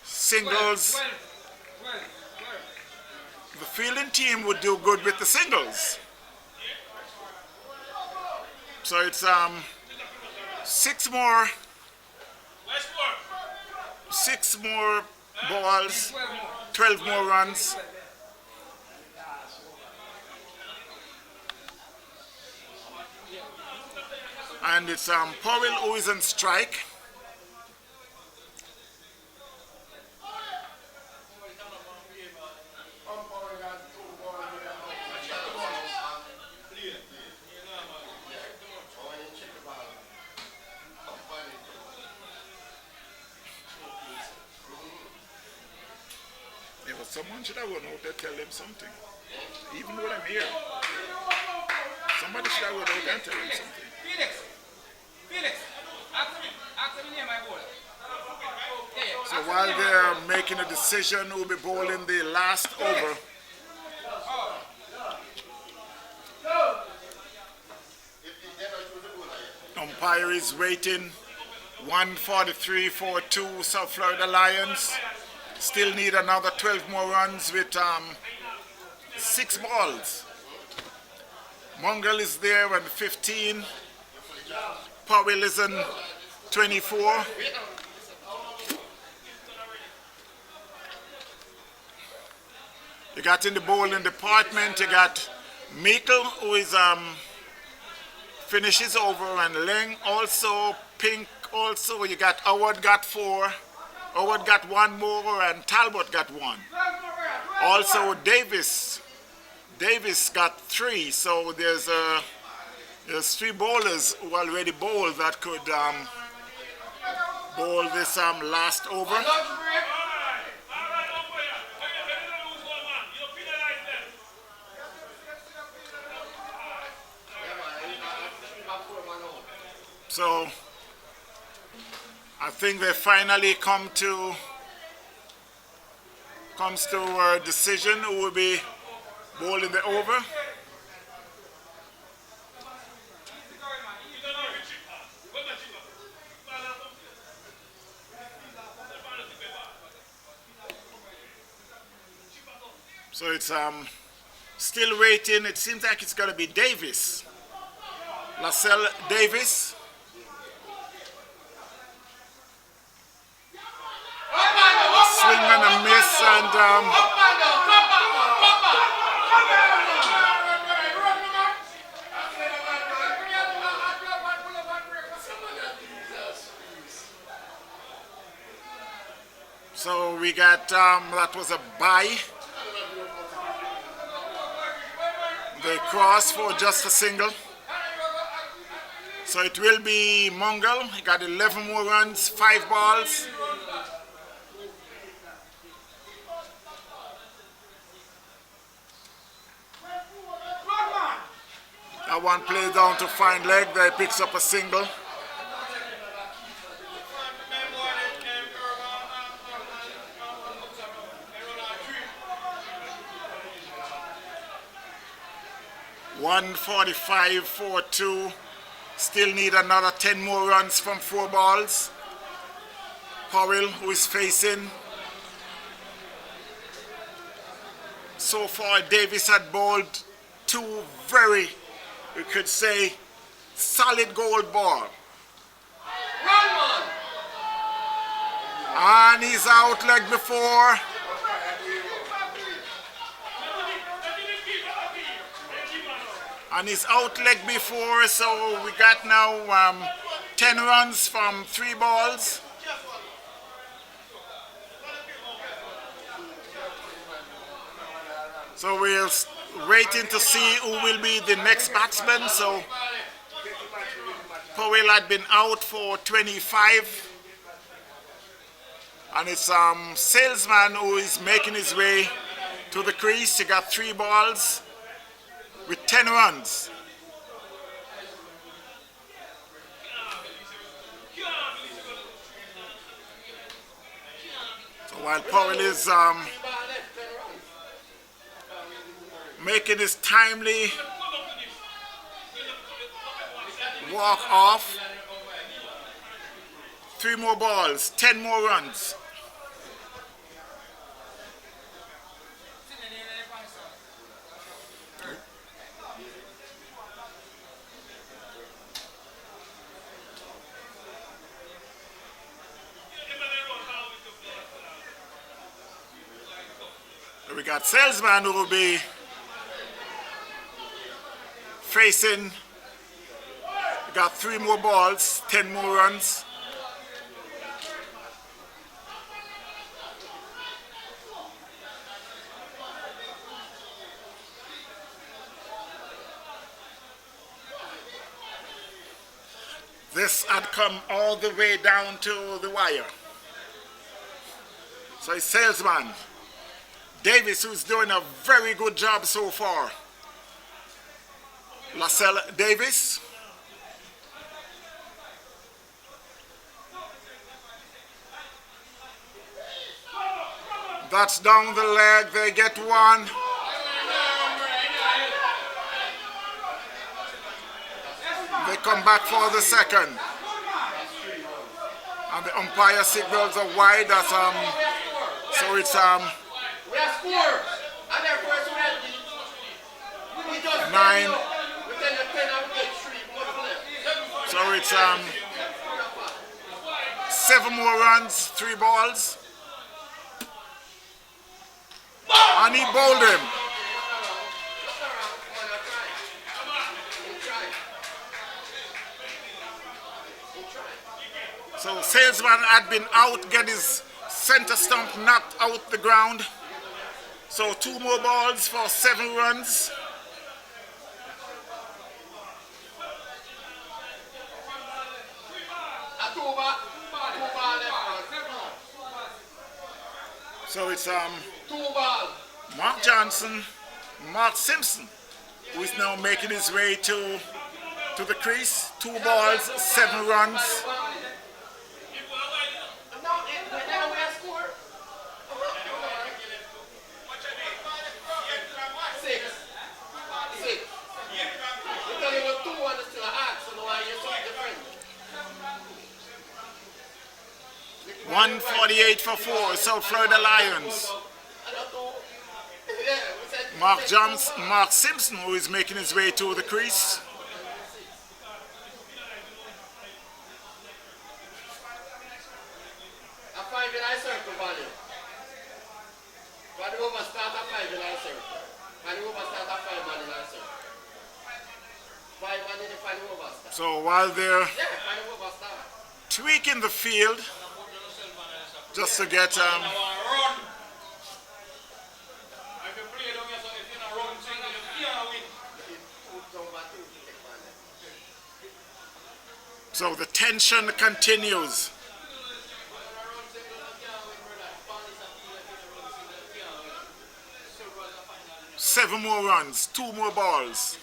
singles. 12. The fielding team would do good with the singles. So it's 6 more balls, 12 more runs. And it's Powell who is on strike. Yeah, but someone should have gone out there tell them something. Even though I'm here. Somebody should have gone out there and tell them something. Felix, ask me near my ball. So while they're making a decision who will be bowling the last over, umpire is rating 143-42 South Florida Lions. Still need another 12 more runs with 6 balls. Mongol is there on 15. Powell is on 24. You got in the bowling department, you got Meikle, who is finishes over, and Leng also, Pink also. You got Howard got 4, Howard got 1 more, and Talbot got 1. Also Davis got 3. So there's 3 bowlers who already bowled that could bowl this last over. So I think they finally comes to a decision who will be bowling the over. So it's still waiting. It seems like it's going to be Davis. Lascelles Davis. Swing and a miss, and so we got that was a bye. They cross for just a single. So it will be Mongol. He got 11 more runs, 5 balls. That one plays down to fine leg. There he picks up a single. (145-42). Still need another 10 more runs from 4 balls. Powell, who is facing. So far, Davis had bowled 2 very, we could say, solid gold ball. And he's out leg before. And he's out leg before, so we got now 10 runs from 3 balls. So we're waiting to see who will be the next batsman. So Powell had been out for 25. And it's Salesman who is making his way to the crease. He got 3 balls with 10 runs. So while Powell is making his timely walk off, 3 more balls, 10 more runs. We got Salesman who will be facing. We got 3 more balls, 10 more runs. This had come all the way down to the wire. So it's Salesman. Davis, who's doing a very good job so far. Lascelles Davis. That's down the leg. They get 1. They come back for the second. And the umpire signals a wide. That's so it's We have score. And therefore it's ready. We just 9. we tell you 10 and we get 3. So it's 7 more runs, 3 balls. And he bowled him. So Salesman had been out, get his center stump knocked out the ground. So 2 more balls for 7 runs. So it's 2 balls. Mark Johnson, Mark Simpson, who is now making his way to the crease. 2 balls, 7 runs. Because you were 2 and it's still an axe, so now you're so different. 148 for 4, South Florida Lions. Mark Simpson, who is making his way to the crease. A 5 in I circle value. But the over start a 5 in I circle. And the over start a 5 man in I circle. 5 man in the final over start. So while they're Yeah, final over start. tweaking the field, just to get so the tension continues. 7 more runs, 2 more balls.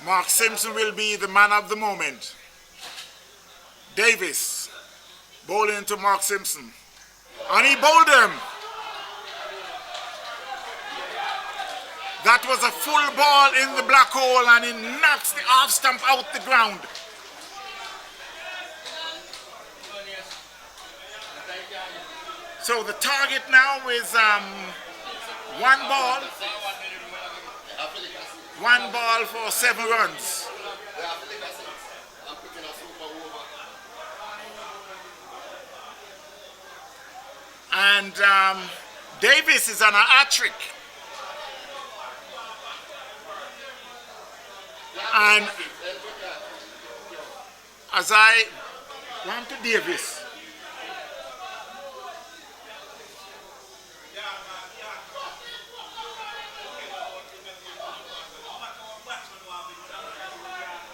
Mark Simpson will be the man of the moment. Davis bowling to Mark Simpson. And he bowled him. That was a full ball in the black hole and he knocks the off stump out the ground. So the target now is 1 ball. 1 ball for 7 runs. And Davis is on a hat-trick. And as I want to Davis,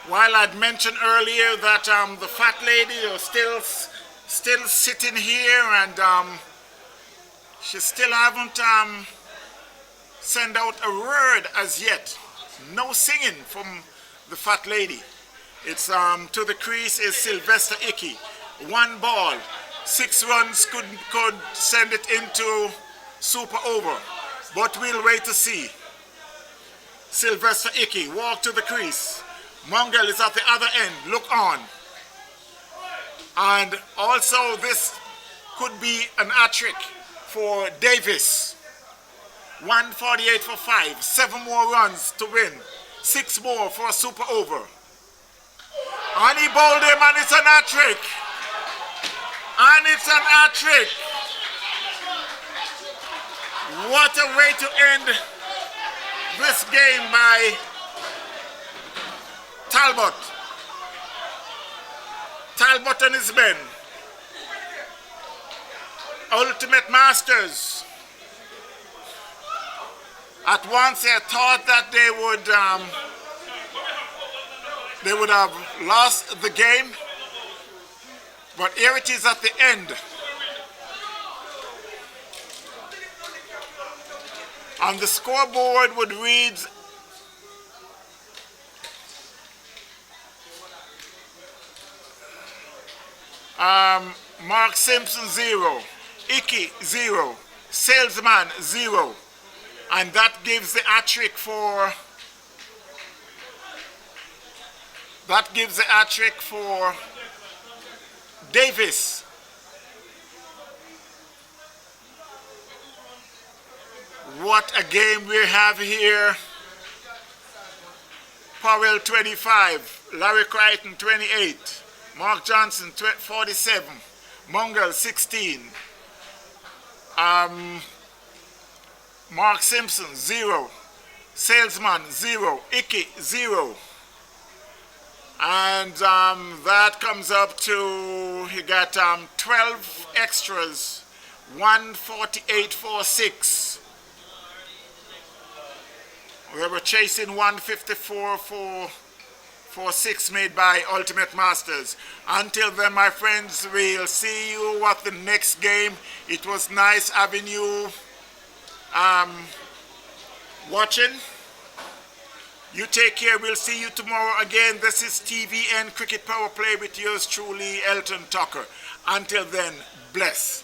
while I'd mentioned earlier that the fat lady is still sitting here and she still haven't sent out a word as yet. No singing from the fat lady. It's to the crease is Sylvester Icky. 1 ball, 6 runs could send it into super over, but we'll wait to see. Sylvester Icky walk to the crease. Mongel is at the other end. Look on. And also this could be an hat-trick for Davis. 148 for 5, 7 more runs to win, 6 more for a super over. And he bowled him and it's an hat-trick. And it's an hat-trick. What a way to end this game by Talbot. Talbot and his men. Ultimate Masters. At once they thought that they would have lost the game, but here it is at the end. On the scoreboard would read Mark Simpson 0, Icky 0, Salesman 0. And that gives the hat-trick for That gives the hat trick for Davis. What a game we have here. Powell 25, Larry Crichton 28, Mark Johnson 47, Mungle 16, Mark Simpson 0, Salesman 0, Icky 0. And that comes up to, you got 12 extras, 148.46. We were chasing 154.46 made by Ultimate Masters. Until then, my friends, we'll see you at the next game. It was nice having you watching. You take care. We'll see you tomorrow again. This is TVN Cricket Power Play with yours truly, Elton Tucker. Until then, bless.